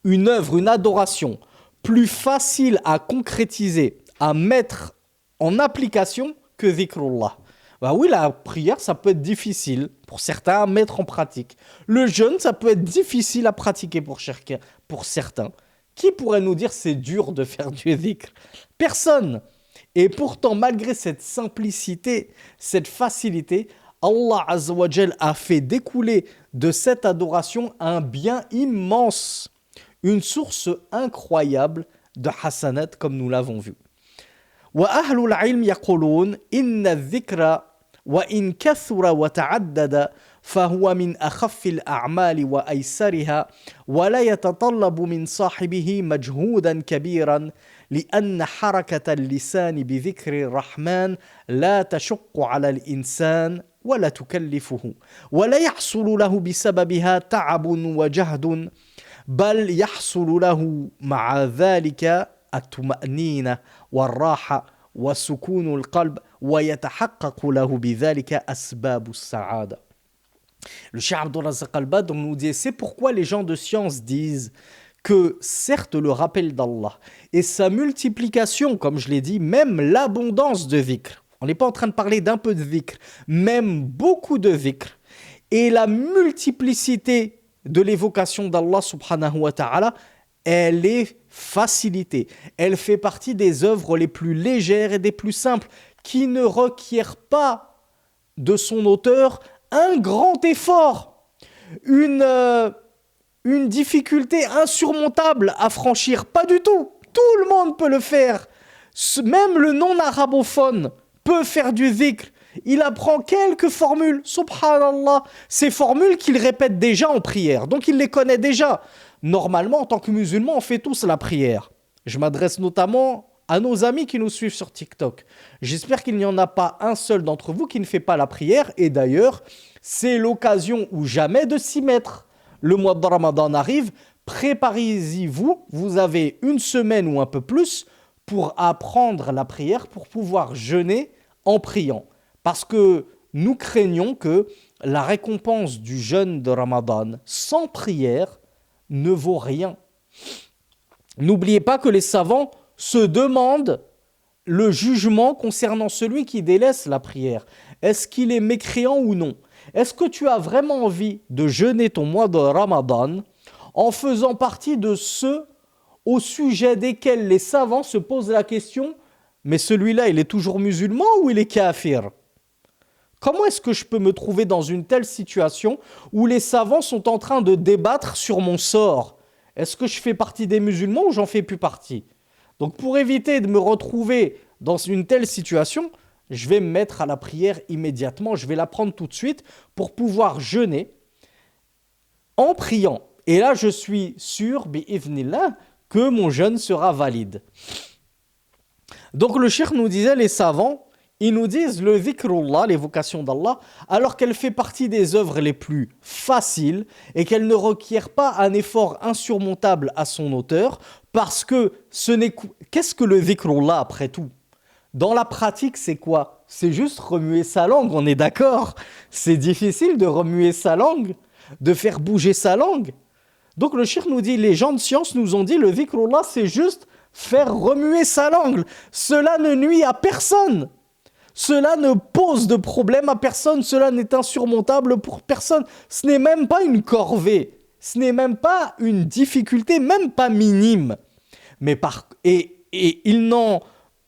une œuvre, une adoration plus facile à concrétiser, à mettre en application que dhikrullah? Bah oui, la prière, ça peut être difficile pour certains à mettre en pratique. Le jeûne, ça peut être difficile à pratiquer pour certains. Qui pourrait nous dire c'est dur de faire du dhikr? Personne. Et pourtant, malgré cette simplicité, cette facilité, Allah Azza wa Jal a fait découler de cette adoration un bien immense, une source incroyable de hasanat comme nous l'avons vu. Wa ahlul ilm yaqulun inna dhikra wa in kathura wa ta'addada فهو من أخف الأعمال وأيسرها ولا يتطلب من صاحبه مجهودا كبيرا لأن حركة اللسان بذكر الرحمن لا تشق على الإنسان ولا تكلفه ولا يحصل له بسببها تعب وجهد بل يحصل له مع ذلك الطمأنينة والراحة وسكون القلب ويتحقق له بذلك أسباب السعادة. Le cheikh Abdul Razak Al-Badr nous dit, c'est pourquoi les gens de science disent que certes le rappel d'Allah et sa multiplication, comme je l'ai dit, même l'abondance de dhikr, on n'est pas en train de parler d'un peu de dhikr, même beaucoup de dhikr, et la multiplicité de l'évocation d'Allah subhanahu wa ta'ala, elle est facilitée. Elle fait partie des œuvres les plus légères et des plus simples, qui ne requièrent pas de son auteur un grand effort, une difficulté insurmontable à franchir. Pas du tout. Tout le monde peut le faire. Même le non-arabophone peut faire du dhikr. Il apprend quelques formules, subhanallah, ces formules qu'il répète déjà en prière. Donc il les connaît déjà. Normalement, en tant que musulmans, on fait tous la prière. Je m'adresse notamment à nos amis qui nous suivent sur TikTok. J'espère qu'il n'y en a pas un seul d'entre vous qui ne fait pas la prière. Et d'ailleurs, c'est l'occasion ou jamais de s'y mettre. Le mois de Ramadan arrive, préparez-y-vous. Vous avez une semaine ou un peu plus pour apprendre la prière, pour pouvoir jeûner en priant. Parce que nous craignons que la récompense du jeûne de Ramadan sans prière ne vaut rien. N'oubliez pas que les savants se demandent le jugement concernant celui qui délaisse la prière. Est-ce qu'il est mécréant ou non? Est-ce que tu as vraiment envie de jeûner ton mois de Ramadan en faisant partie de ceux au sujet desquels les savants se posent la question, mais celui-là, il est toujours musulman ou il est kafir? Comment est-ce que je peux me trouver dans une telle situation où les savants sont en train de débattre sur mon sort? Est-ce que je fais partie des musulmans ou j'en fais plus partie? Donc pour éviter de me retrouver dans une telle situation, je vais me mettre à la prière immédiatement, je vais la prendre tout de suite pour pouvoir jeûner en priant. Et là, je suis sûr, bi'idhnillah, que mon jeûne sera valide. Donc le cheikh nous disait, les savants, ils nous disent le dhikrullah, l'évocation d'Allah, alors qu'elle fait partie des œuvres les plus faciles et qu'elle ne requiert pas un effort insurmontable à son auteur, parce que qu'est-ce que le dhikrullah après tout? Dans la pratique, c'est quoi? C'est juste remuer sa langue, on est d'accord? C'est difficile de remuer sa langue, de faire bouger sa langue. Donc le cheikh nous dit, les gens de science nous ont dit, le dhikrullah, c'est juste faire remuer sa langue. Cela ne nuit à personne. Cela ne pose de problème à personne, cela n'est insurmontable pour personne. Ce n'est même pas une corvée, ce n'est même pas une difficulté, même pas minime.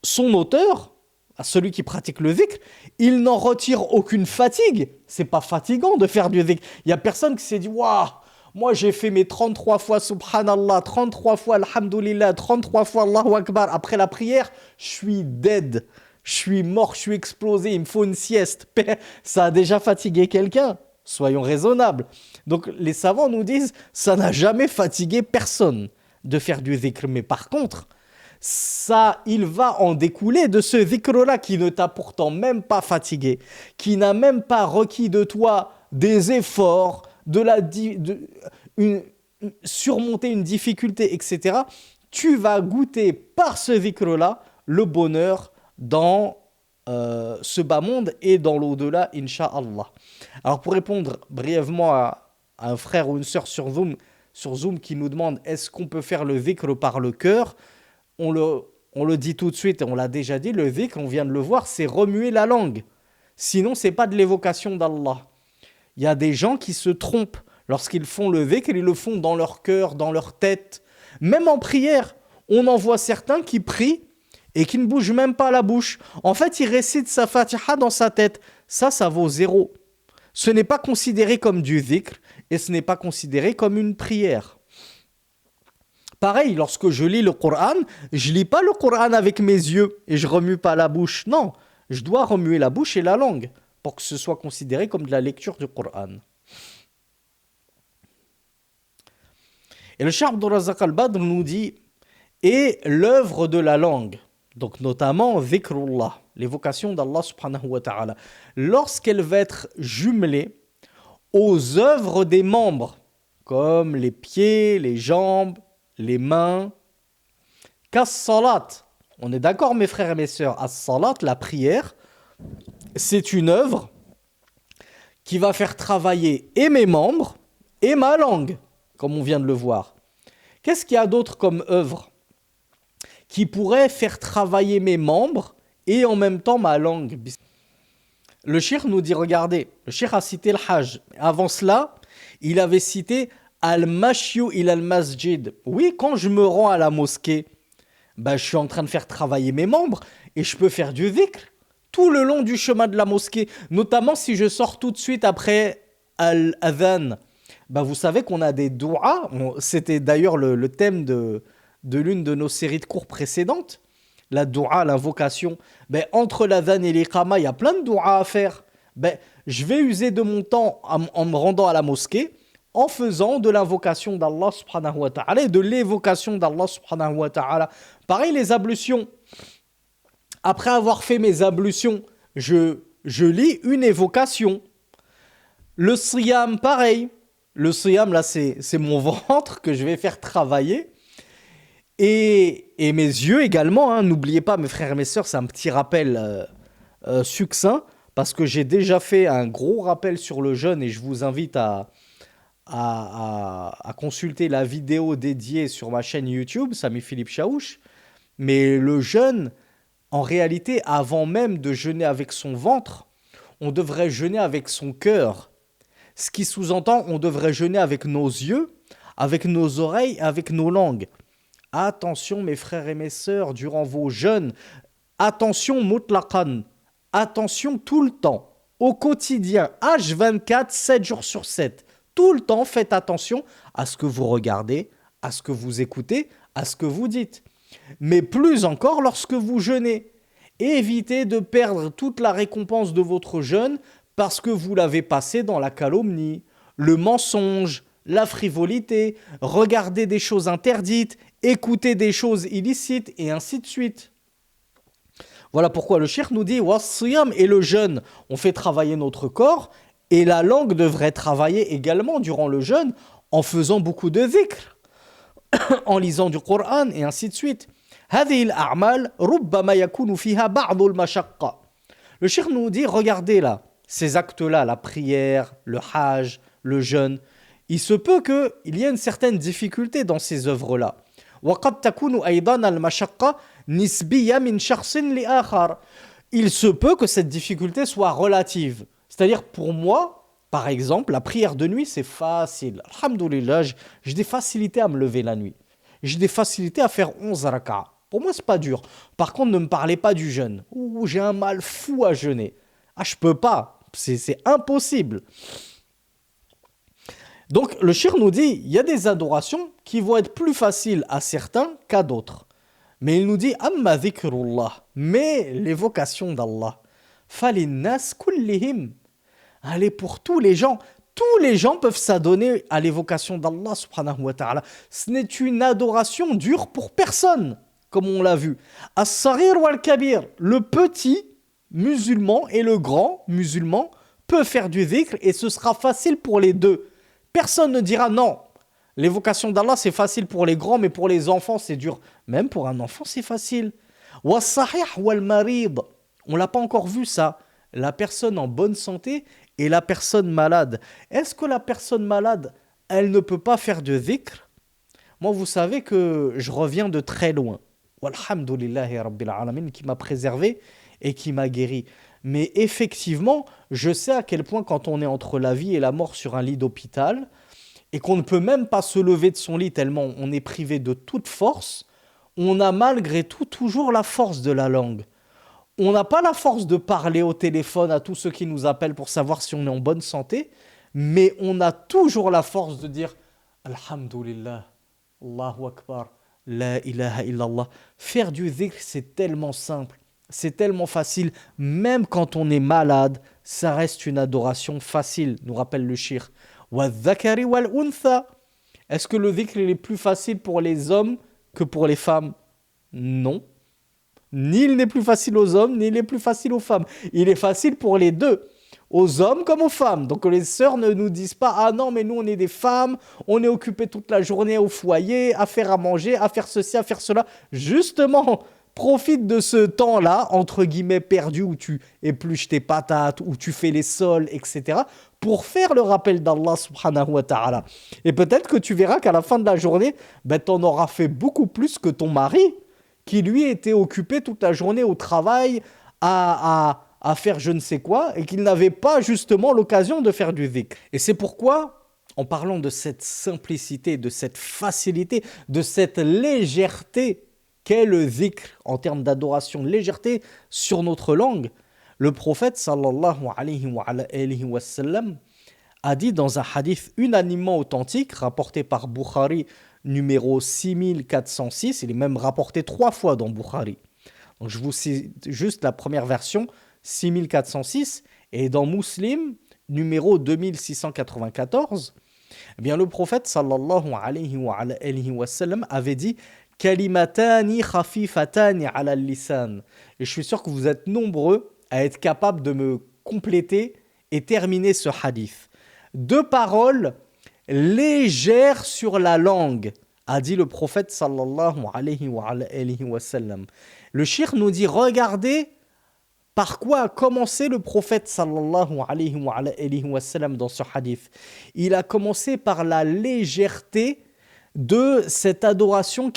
Son auteur, à celui qui pratique le dhikr, il n'en retire aucune fatigue. C'est pas fatigant de faire du dhikr. Il y a personne qui s'est dit, waouh, moi j'ai fait mes 33 fois subhanallah, 33 fois alhamdulillah, 33 fois Allahu Akbar. Après la prière, je suis dead. Je suis mort, je suis explosé, il me faut une sieste. Ça a déjà fatigué quelqu'un. Soyons raisonnables. Donc les savants nous disent, ça n'a jamais fatigué personne de faire du dhikr. Mais par contre, ça, il va en découler de ce dhikr-là qui ne t'a pourtant même pas fatigué, qui n'a même pas requis de toi des efforts, surmonter une difficulté, etc. Tu vas goûter par ce dhikr-là le bonheur dans ce bas monde et dans l'au-delà, Inch'Allah. Alors pour répondre brièvement à un frère ou une sœur sur Zoom qui nous demande est-ce qu'on peut faire le dhikr par le cœur, on le dit tout de suite et on l'a déjà dit, le dhikr, on vient de le voir, c'est remuer la langue. Sinon, c'est pas de l'évocation d'Allah. Il y a des gens qui se trompent lorsqu'ils font le dhikr, ils le font dans leur cœur, dans leur tête. Même en prière, on en voit certains qui prient et qui ne bougent même pas la bouche. En fait, il récite sa Fatiha dans sa tête. Ça vaut 0. Ce n'est pas considéré comme du dhikr et ce n'est pas considéré comme une prière. Pareil, lorsque je lis le Coran, je lis pas le Coran avec mes yeux et je remue pas la bouche. Non, je dois remuer la bouche et la langue pour que ce soit considéré comme de la lecture du Coran. Et le Cheikh Abdul Razak Al-Badr nous dit et l'œuvre de la langue, donc notamment dhikrullah, l'évocation d'Allah subhanahu wa ta'ala, lorsqu'elle va être jumelée aux œuvres des membres, comme les pieds, les jambes, les mains, qu'as-salat, on est d'accord mes frères et mes sœurs, as-salat, la prière, c'est une œuvre qui va faire travailler et mes membres et ma langue, comme on vient de le voir. Qu'est-ce qu'il y a d'autre comme œuvre qui pourrait faire travailler mes membres et en même temps ma langue? Le cheikh nous dit, regardez, le cheikh a cité le hajj. Avant cela, il avait cité al-mashyu ila al-masjid. Oui, quand je me rends à la mosquée, je suis en train de faire travailler mes membres et je peux faire du dhikr tout le long du chemin de la mosquée, notamment si je sors tout de suite après al-adhan. Vous savez qu'on a des douas, c'était d'ailleurs le thème de l'une de nos séries de cours précédentes, la doua, l'invocation. Entre l'adhan et l'iqama, il y a plein de douas à faire. Je vais user de mon temps en me rendant à la mosquée, en faisant de l'invocation d'Allah subhanahu wa ta'ala et de l'évocation d'Allah subhanahu wa ta'ala. Pareil, les ablutions. Après avoir fait mes ablutions, je lis une évocation. Le siyam, pareil. Le siyam, là, c'est mon ventre que je vais faire travailler. Et mes yeux également, hein. N'oubliez pas, mes frères et mes sœurs, c'est un petit rappel succinct, parce que j'ai déjà fait un gros rappel sur le jeûne et je vous invite à consulter la vidéo dédiée sur ma chaîne YouTube, Sami Philippe Chaouch. Mais le jeûne, en réalité, avant même de jeûner avec son ventre, on devrait jeûner avec son cœur. Ce qui sous-entend, on devrait jeûner avec nos yeux, avec nos oreilles, avec nos langues. Attention mes frères et mes sœurs, durant vos jeûnes, attention mutlaqan, attention tout le temps, au quotidien, H24, 7 jours sur 7. Tout le temps, faites attention à ce que vous regardez, à ce que vous écoutez, à ce que vous dites. Mais plus encore lorsque vous jeûnez. Évitez de perdre toute la récompense de votre jeûne parce que vous l'avez passé dans la calomnie, le mensonge, la frivolité, regarder des choses interdites, écouter des choses illicites et ainsi de suite. Voilà pourquoi le cheikh nous dit wassiyam et le jeûne, on fait travailler notre corps et la langue devrait travailler également durant le jeûne en faisant beaucoup de dhikr, en lisant du Coran et ainsi de suite. هذه الأعمال ربما يكون فيها بعض المشقة. Le cheikh nous dit regardez là, ces actes-là, la prière, le hajj, le jeûne, il se peut qu'il y ait une certaine difficulté dans ces œuvres-là. وقد تكون أيضا المشقة نسبية من شخص لآخر. Il se peut que cette difficulté soit relative. C'est-à-dire pour moi, par exemple, la prière de nuit, c'est facile. Alhamdoulilah, j'ai des facilités à me lever la nuit. J'ai des facilités à faire 11 rak'a. Pour moi, c'est pas dur. Par contre, ne me parlez pas du jeûne. Ouh, j'ai un mal fou à jeûner. Ah, je peux pas. C'est impossible. Donc, le cheikh nous dit, il y a des adorations qui vont être plus faciles à certains qu'à d'autres. Mais il nous dit, amma dhikrullah, mais l'évocation d'Allah. Falinnas kullihim. Allez, pour tous les gens peuvent s'adonner à l'évocation d'Allah subhanahu wa ta'ala. Ce n'est une adoration dure pour personne, comme on l'a vu. As-saghir wal-kabir, le petit musulman et le grand musulman peuvent faire du dhikr et ce sera facile pour les deux. Personne ne dira non. L'évocation d'Allah, c'est facile pour les grands, mais pour les enfants, c'est dur. Même pour un enfant, c'est facile. Was-sahih wal-marid, on l'a pas encore vu ça. La personne en bonne santé et la personne malade. Est-ce que la personne malade, elle ne peut pas faire de dhikr? Moi, vous savez que je reviens de très loin. Walhamdulillahi rabbil alamin, qui m'a préservé et qui m'a guéri. Mais effectivement, je sais à quel point quand on est entre la vie et la mort sur un lit d'hôpital et qu'on ne peut même pas se lever de son lit tellement on est privé de toute force, on a malgré tout toujours la force de la langue. On n'a pas la force de parler au téléphone à tous ceux qui nous appellent pour savoir si on est en bonne santé, mais on a toujours la force de dire Alhamdulillah, Allahu Akbar, La ilaha illallah. Faire du dhikr, c'est tellement simple, c'est tellement facile. Même quand on est malade, ça reste une adoration facile, nous rappelle le shir. Wa dhakari wal untha. Est-ce que le dhikr est plus facile pour les hommes que pour les femmes? Non. Ni il n'est plus facile aux hommes, ni il est plus facile aux femmes. Il est facile pour les deux, aux hommes comme aux femmes. Donc les sœurs ne nous disent pas « Ah non, mais nous on est des femmes, on est occupés toute la journée au foyer, à faire à manger, à faire ceci, à faire cela. » Justement, profite de ce temps-là, entre guillemets perdu, où tu épluches tes patates, où tu fais les sols, etc., pour faire le rappel d'Allah subhanahu wa ta'ala. Et peut-être que tu verras qu'à la fin de la journée, tu en auras fait beaucoup plus que ton mari, qui lui était occupé toute la journée au travail, à faire je ne sais quoi, et qu'il n'avait pas justement l'occasion de faire du dhikr. Et c'est pourquoi, en parlant de cette simplicité, de cette facilité, de cette légèreté qu'est le dhikr en termes d'adoration, légèreté sur notre langue, le prophète sallallahu alayhi wa sallam a dit dans un hadith unanimement authentique, rapporté par Bukhari, numéro 6406, il est même rapporté 3 fois dans Bukhari. Donc je vous cite juste la première version, 6406, et dans Muslim, numéro 2694, Eh bien, le prophète sallallahu alayhi wa sallam avait dit Kalimatani khafifatani ala lisan. Et je suis sûr que vous êtes nombreux à être capables de me compléter et terminer ce hadith. Deux paroles légères sur la langue, a dit le prophète sallallahu alayhi wa sallam. Le cheikh nous dit, regardez par quoi a commencé le prophète sallallahu alayhi wa sallam dans ce hadith. Il a commencé par la légèreté de cette adoration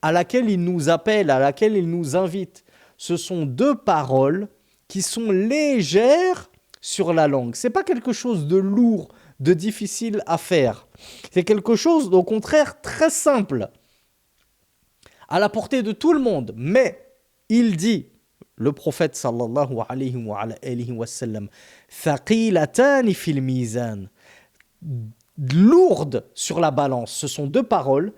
à laquelle il nous appelle, à laquelle il nous invite. Ce sont deux paroles qui sont légères sur la langue. Ce n'est pas quelque chose de lourd, de difficile à faire. C'est quelque chose, au contraire, très simple, à la portée de tout le monde. Mais il dit, le prophète sallallahu alayhi wa sallam, thaqilatani fil mizan, lourde sur la balance. Ce sont deux paroles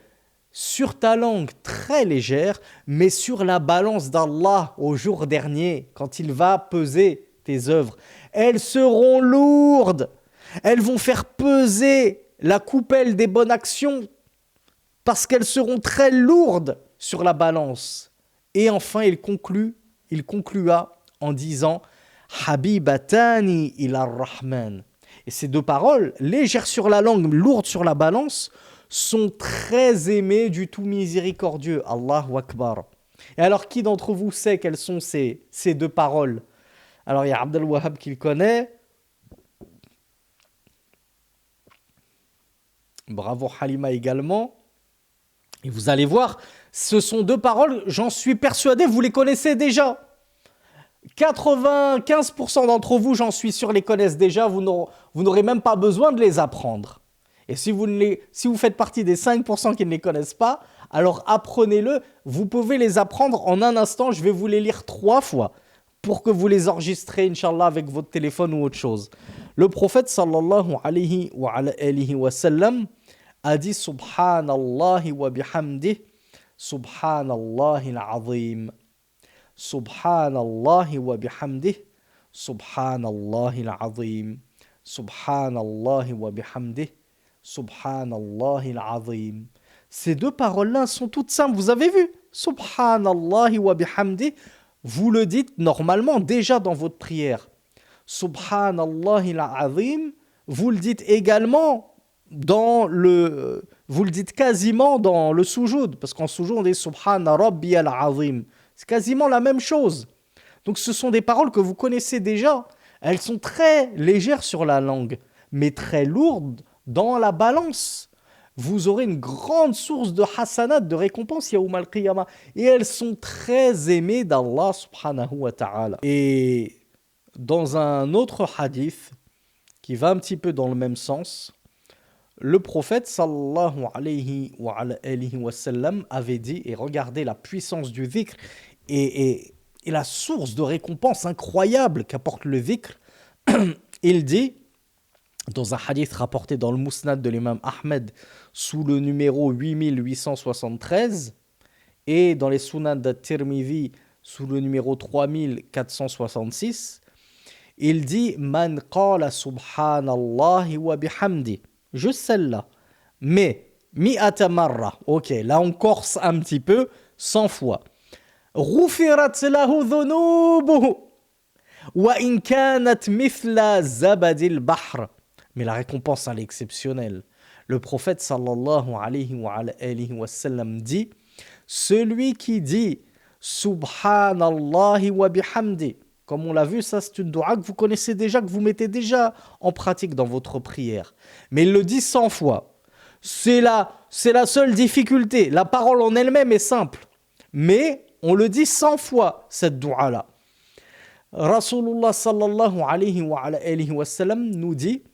sur ta langue très légère, mais sur la balance d'Allah au jour dernier, quand il va peser tes œuvres, elles seront lourdes. Elles vont faire peser la coupelle des bonnes actions parce qu'elles seront très lourdes sur la balance. Et enfin, il conclua en disant Habibatani ila Rahman. Et ces deux paroles, légères sur la langue, lourdes sur la balance, sont très aimées du tout miséricordieux. Allahu Akbar. Et alors, qui d'entre vous sait quelles sont ces deux paroles? Alors, il y a Abdel Wahab qui le connaît. Bravo Halima également. Et vous allez voir, ce sont deux paroles, j'en suis persuadé, vous les connaissez déjà. 95% d'entre vous, j'en suis sûr, les connaissent déjà. Vous n'aurez même pas besoin de les apprendre. Et si vous faites partie des 5% qui ne les connaissent pas, alors apprenez-le. Vous pouvez les apprendre en un instant. Je vais vous les lire 3 fois pour que vous les enregistrez, Inch'Allah, avec votre téléphone ou autre chose. Le prophète, sallallahu alayhi wa sallam, a dit Subhanallahi wa bihamdih, Subhanallahi al-azim. Subhanallahi wa bihamdih, Subhanallahi al-azim. Subhanallahi wa bihamdih, Subhanallahi al-azim. Ces deux paroles-là sont toutes simples. Vous avez vu Subhanallahi wa bihamdih, vous le dites normalement déjà dans votre prière. Subhanallahi al-azim, vous le dites également vous le dites quasiment dans le soujoud, parce qu'en soujoud on dit Subhana Rabbi al-azim. C'est quasiment la même chose. Donc ce sont des paroles que vous connaissez déjà. Elles sont très légères sur la langue, mais très lourdes dans la balance. Vous aurez une grande source de hasanat, de récompense yawm al-qiyamah. Et elles sont très aimées d'Allah subhanahu wa ta'ala. Et dans un autre hadith qui va un petit peu dans le même sens, le prophète sallallahu alayhi wa sallam avait dit, et regardez la puissance du dhikr et la source de récompense incroyable qu'apporte le dhikr, il dit, dans un hadith rapporté dans le Musnad de l'imam Ahmed sous le numéro 8873 et dans les Sunan d'At-Tirmidhi sous le numéro 3466, il dit Man qala subhanallahi wa bihamdi, juste celle-là, mais mi'ata marra, ok, là on corse un petit peu, 100 fois, ghufirat lahu dhunubuhu wa in kanat mithla zabadil bahr. Mais la récompense, elle est exceptionnelle. Le prophète sallallahu alayhi wa sallam dit, celui qui dit subhanallahi wa bihamdi, comme on l'a vu, ça c'est une dua que vous connaissez déjà, que vous mettez déjà en pratique dans votre prière. Mais il le dit 100 fois. C'est la seule difficulté. La parole en elle-même est simple. Mais on le dit 100 fois, cette dua-là. Rasulullah sallallahu alayhi wa sallam nous dit,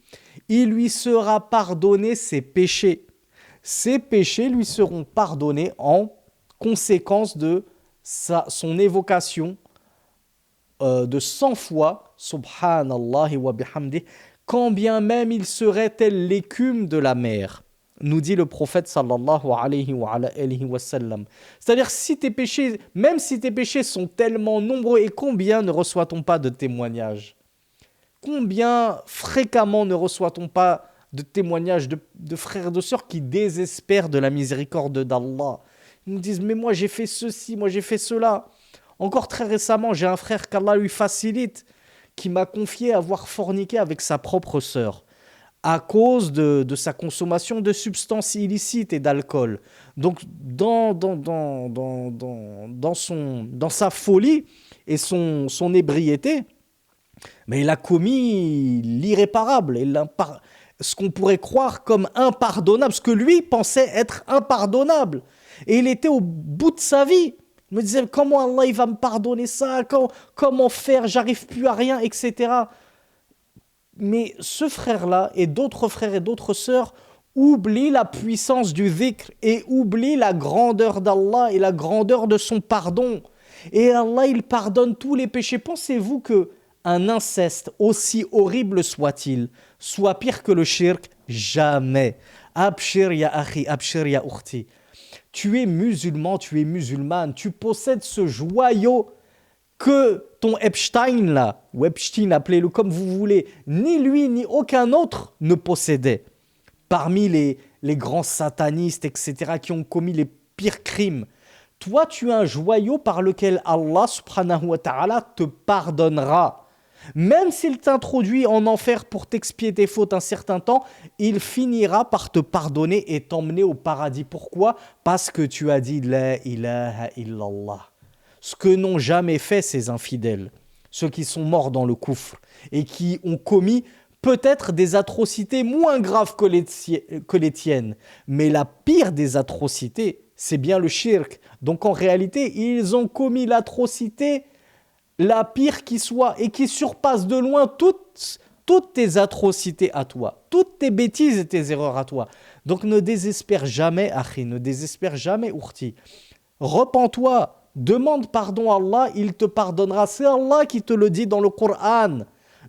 il lui sera pardonné ses péchés. Ses péchés lui seront pardonnés en conséquence de son évocation de 100 fois Subhanallah wa bihamdih, quand bien même il serait tel l'écume de la mer, nous dit le prophète sallallahu alayhi wa sallam. C'est-à-dire, si tes péchés, même si tes péchés sont tellement nombreux, et combien ne reçoit-on pas de témoignages? Combien fréquemment ne reçoit-on pas de témoignages de frères et de sœurs qui désespèrent de la miséricorde d'Allah. Ils nous disent, mais moi j'ai fait ceci, moi j'ai fait cela. Encore très récemment, j'ai un frère qu'Allah lui facilite, qui m'a confié avoir forniqué avec sa propre sœur à cause de sa consommation de substances illicites et d'alcool. Donc, dans sa folie et son ébriété, mais il a commis l'irréparable, ce qu'on pourrait croire comme impardonnable, ce que lui pensait être impardonnable. Et il était au bout de sa vie. Il me disait, comment Allah il va me pardonner ça, comment faire, j'arrive plus à rien, etc. Mais ce frère-là et d'autres frères et d'autres sœurs oublient la puissance du dhikr et oublient la grandeur d'Allah et la grandeur de son pardon. Et Allah, il pardonne tous les péchés. Pensez-vous que un inceste, aussi horrible soit-il, soit pire que le shirk? Jamais. Abshir ya akhi, abshir ya ukhti. Tu es musulman, tu es musulmane, tu possèdes ce joyau que ton Epstein là, ou Epstein, appelez-le comme vous voulez, ni lui ni aucun autre ne possédait. Parmi les grands satanistes, etc., qui ont commis les pires crimes, toi tu as un joyau par lequel Allah subhanahu wa ta'ala te pardonnera. Même s'il t'introduit en enfer pour t'expier tes fautes un certain temps, il finira par te pardonner et t'emmener au paradis. Pourquoi? Parce que tu as dit La ilaha illallah. Ce que n'ont jamais fait ces infidèles, ceux qui sont morts dans le koufr et qui ont commis peut-être des atrocités moins graves que les tiennes. Mais la pire des atrocités, c'est bien le shirk. Donc en réalité, ils ont commis l'atrocité la pire qui soit et qui surpasse de loin toutes tes atrocités à toi, toutes tes bêtises et tes erreurs à toi. Donc ne désespère jamais, akhi, ne désespère jamais, ourti. Repens-toi. Demande pardon à Allah, il te pardonnera. C'est Allah qui te le dit dans le Coran.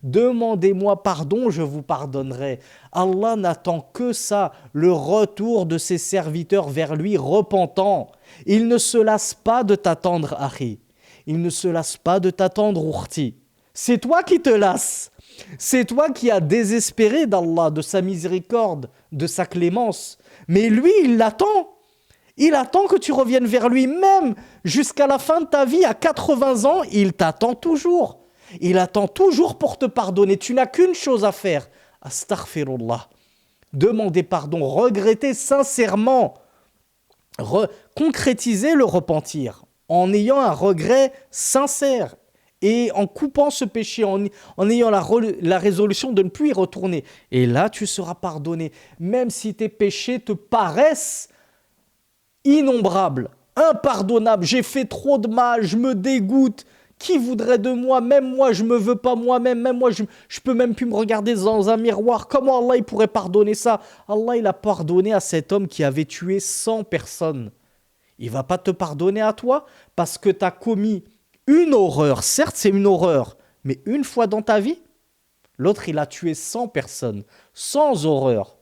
Demandez-moi pardon, je vous pardonnerai. Allah n'attend que ça, le retour de ses serviteurs vers lui repentants. Il ne se lasse pas de t'attendre, Akhi. Il ne se lasse pas de t'attendre, Ourti. C'est toi qui te lasses. C'est toi qui as désespéré d'Allah, de sa miséricorde, de sa clémence. Mais lui, il l'attend. Il attend que tu reviennes vers lui, même jusqu'à la fin de ta vie, à 80 ans, il t'attend toujours. Il attend toujours pour te pardonner. Tu n'as qu'une chose à faire. Astaghfirullah. Demander pardon, regretter sincèrement, concrétiser le repentir en ayant un regret sincère et en coupant ce péché, en ayant la résolution de ne plus y retourner. Et là, tu seras pardonné, même si tes péchés te paraissent innombrable, impardonnable, j'ai fait trop de mal, je me dégoûte, qui voudrait de moi, même moi je me veux pas moi-même, même moi je peux même plus me regarder dans un miroir, comment Allah il pourrait pardonner ça? Allah il a pardonné à cet homme qui avait tué 100 personnes, il va pas te pardonner à toi parce que tu as commis une horreur, certes c'est une horreur, mais une fois dans ta vie, l'autre il a tué 100 personnes, sans horreur,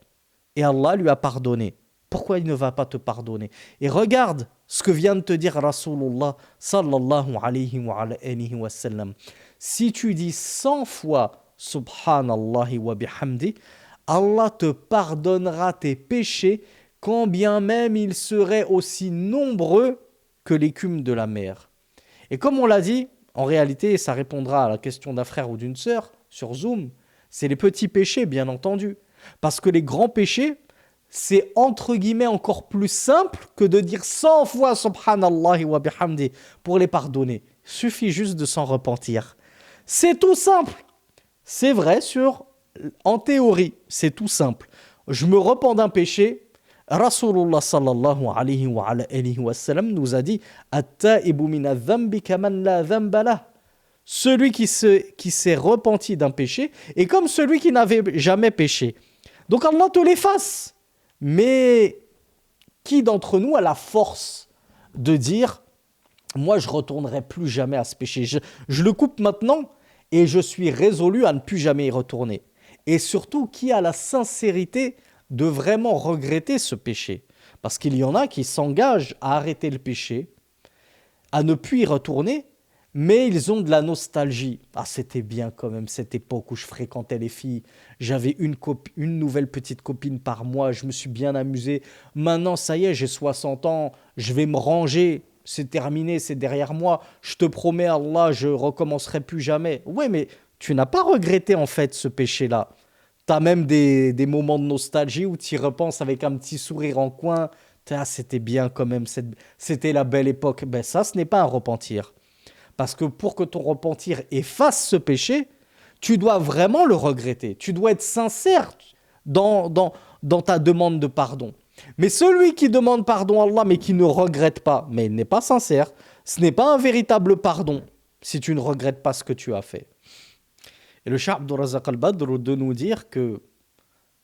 et Allah lui a pardonné. Pourquoi il ne va pas te pardonner? Et regarde ce que vient de te dire Rasulullah sallallahu alayhi wa sallam. Si tu dis 100 fois Subhanallahi wa bihamdi, Allah te pardonnera tes péchés quand bien même ils seraient aussi nombreux que l'écume de la mer. Et comme on l'a dit, en réalité, ça répondra à la question d'un frère ou d'une sœur sur Zoom, c'est les petits péchés bien entendu. Parce que les grands péchés, c'est entre guillemets encore plus simple que de dire 100 fois Subhanallah wa bihamdi pour les pardonner. Il suffit juste de s'en repentir. C'est tout simple. C'est vrai en théorie, c'est tout simple. Je me repens d'un péché. Rasulullah sallallahu alayhi wa sallam nous a dit At-ta'ibu min adh-dhanbi kaman la dhanba lah. Celui qui s'est repenti d'un péché est comme celui qui n'avait jamais péché. Donc Allah te l'efface. Mais qui d'entre nous a la force de dire « Moi, je ne retournerai plus jamais à ce péché. Je le coupe maintenant et je suis résolu à ne plus jamais y retourner. » Et surtout, qui a la sincérité de vraiment regretter ce péché? Parce qu'il y en a qui s'engagent à arrêter le péché, à ne plus y retourner, mais ils ont de la nostalgie. Ah, c'était bien quand même cette époque où je fréquentais les filles. J'avais une nouvelle petite copine par mois. Je me suis bien amusé. Maintenant, ça y est, j'ai 60 ans. Je vais me ranger. C'est terminé, c'est derrière moi. Je te promets, Allah, je recommencerai plus jamais. Ouais, mais tu n'as pas regretté en fait ce péché-là. T'as même des moments de nostalgie où tu y repenses avec un petit sourire en coin. Ah, c'était bien quand même. C'était la belle époque. Ben ça, ce n'est pas un repentir. Parce que pour que ton repentir efface ce péché, tu dois vraiment le regretter. Tu dois être sincère dans, dans, dans ta demande de pardon. Mais celui qui demande pardon à Allah mais qui ne regrette pas, mais il n'est pas sincère, ce n'est pas un véritable pardon si tu ne regrettes pas ce que tu as fait. Et le Cheikh Abdul Razak al-Badr de nous dire que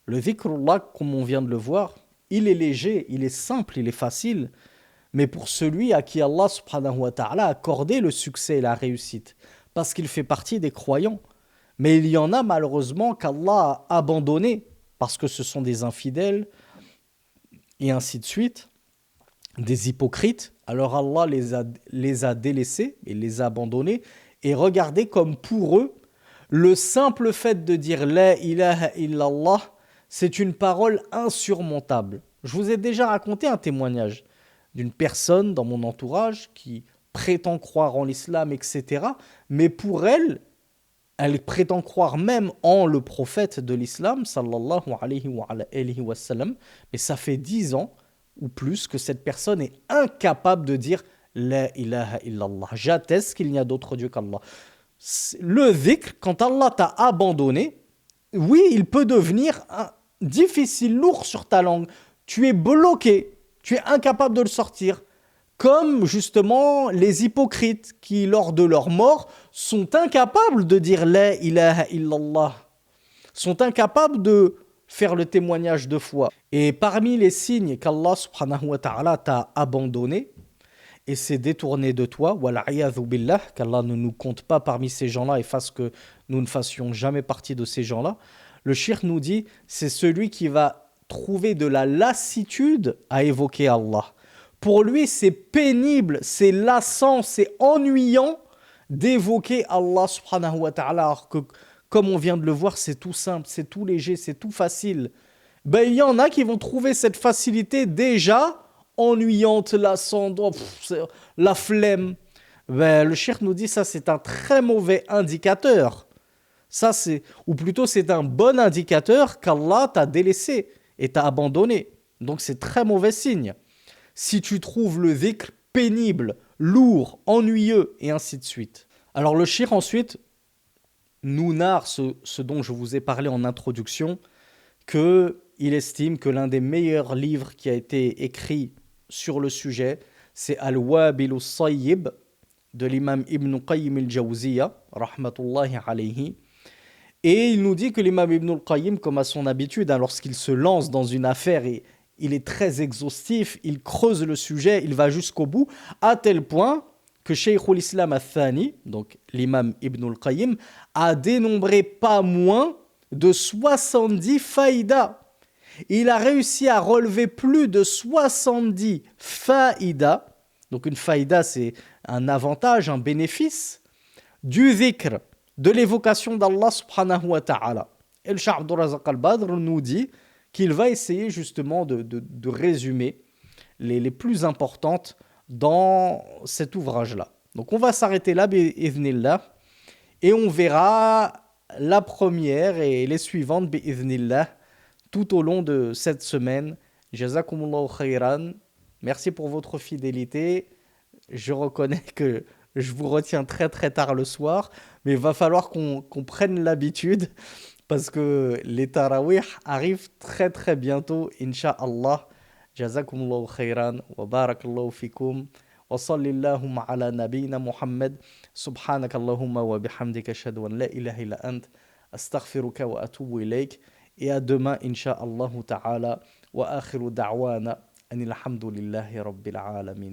le dhikrullah, comme on vient de le voir, il est léger, il est simple, il est facile, mais pour celui à qui Allah subhanahu wa ta'ala a accordé le succès et la réussite, parce qu'il fait partie des croyants. Mais il y en a malheureusement qu'Allah a abandonné, parce que ce sont des infidèles, et ainsi de suite, des hypocrites. Alors Allah les a délaissés, et les a abandonnés, et regardez comme pour eux, le simple fait de dire La ilaha illallah, c'est une parole insurmontable. Je vous ai déjà raconté un témoignage d'une personne dans mon entourage qui prétend croire en l'islam, etc. Mais pour elle, elle prétend croire même en le prophète de l'islam, sallallahu alayhi wa sallam, mais ça fait 10 ans ou plus que cette personne est incapable de dire La ilaha illallah. J'atteste qu'il n'y a d'autre Dieu qu'Allah. Le dhikr, quand Allah t'a abandonné, oui, il peut devenir difficile, lourd sur ta langue. Tu es bloqué, tu es incapable de le sortir. Comme justement les hypocrites qui, lors de leur mort, sont incapables de dire La ilaha illallah, sont incapables de faire le témoignage de foi. Et parmi les signes qu'Allah subhanahu wa ta'ala t'a abandonné et s'est détourné de toi, wal'ayadhu billah, qu'Allah ne nous compte pas parmi ces gens-là et fasse que nous ne fassions jamais partie de ces gens-là, le shirk nous dit, c'est celui qui va trouver de la lassitude à évoquer Allah. Pour lui, c'est pénible, c'est lassant, c'est ennuyant d'évoquer Allah subhanahu wa ta'ala, alors que, comme on vient de le voir, c'est tout simple, c'est tout léger, c'est tout facile. Ben, il y en a qui vont trouver cette facilité déjà ennuyante, lassante, la flemme. Ben, le cheikh nous dit ça, c'est un très mauvais indicateur. Ça, ou plutôt, c'est un bon indicateur qu'Allah t'a délaissé et t'a abandonné. Donc, c'est très mauvais signe. Si tu trouves le dhikr pénible, lourd, ennuyeux, et ainsi de suite. Alors, le cheikh ensuite nous narre ce dont je vous ai parlé en introduction, qu'il estime que l'un des meilleurs livres qui a été écrit sur le sujet, c'est Al-Wabil al-Sayyib de l'imam Ibn Qayyim al-Jawziyya, rahmatullahi alayhi. Et il nous dit que l'imam Ibn al-Qayyim, comme à son habitude, lorsqu'il se lance dans une affaire, et il est très exhaustif, il creuse le sujet, il va jusqu'au bout, à tel point que Shaykh al-Islam al-Thani, donc l'imam Ibn al-Qayyim, a dénombré pas moins de 70 faïdas. Il a réussi à relever plus de 70 faïdas. Donc une faïda, c'est un avantage, un bénéfice du dhikr, de l'évocation d'Allah subhanahu wa ta'ala. Et le Cheikh Abdul Razak al-Badr nous dit qu'il va essayer justement de résumer les plus importantes dans cet ouvrage-là. Donc on va s'arrêter là, bi'idhnillah, et on verra la première et les suivantes, bi'idhnillah, tout au long de cette semaine. Jazakumullahu khayran. Merci pour votre fidélité. Je reconnais que je vous retiens très très tard le soir, mais il va falloir qu'on prenne l'habitude parce que les tarawih arrivent très très bientôt, incha'Allah. Jazakumullahu khayran wa barakallahu fikum. Wa sallallahu ala nabina Muhammad. Subhanakallahumma wa bihamdika ashhadu an la ilaha illa ant. Astaghfiruka wa atubu ilayk. Et à demain, incha'Allah ta'ala. Wa akhiru da'wana anil hamdulillahi rabbil alamin.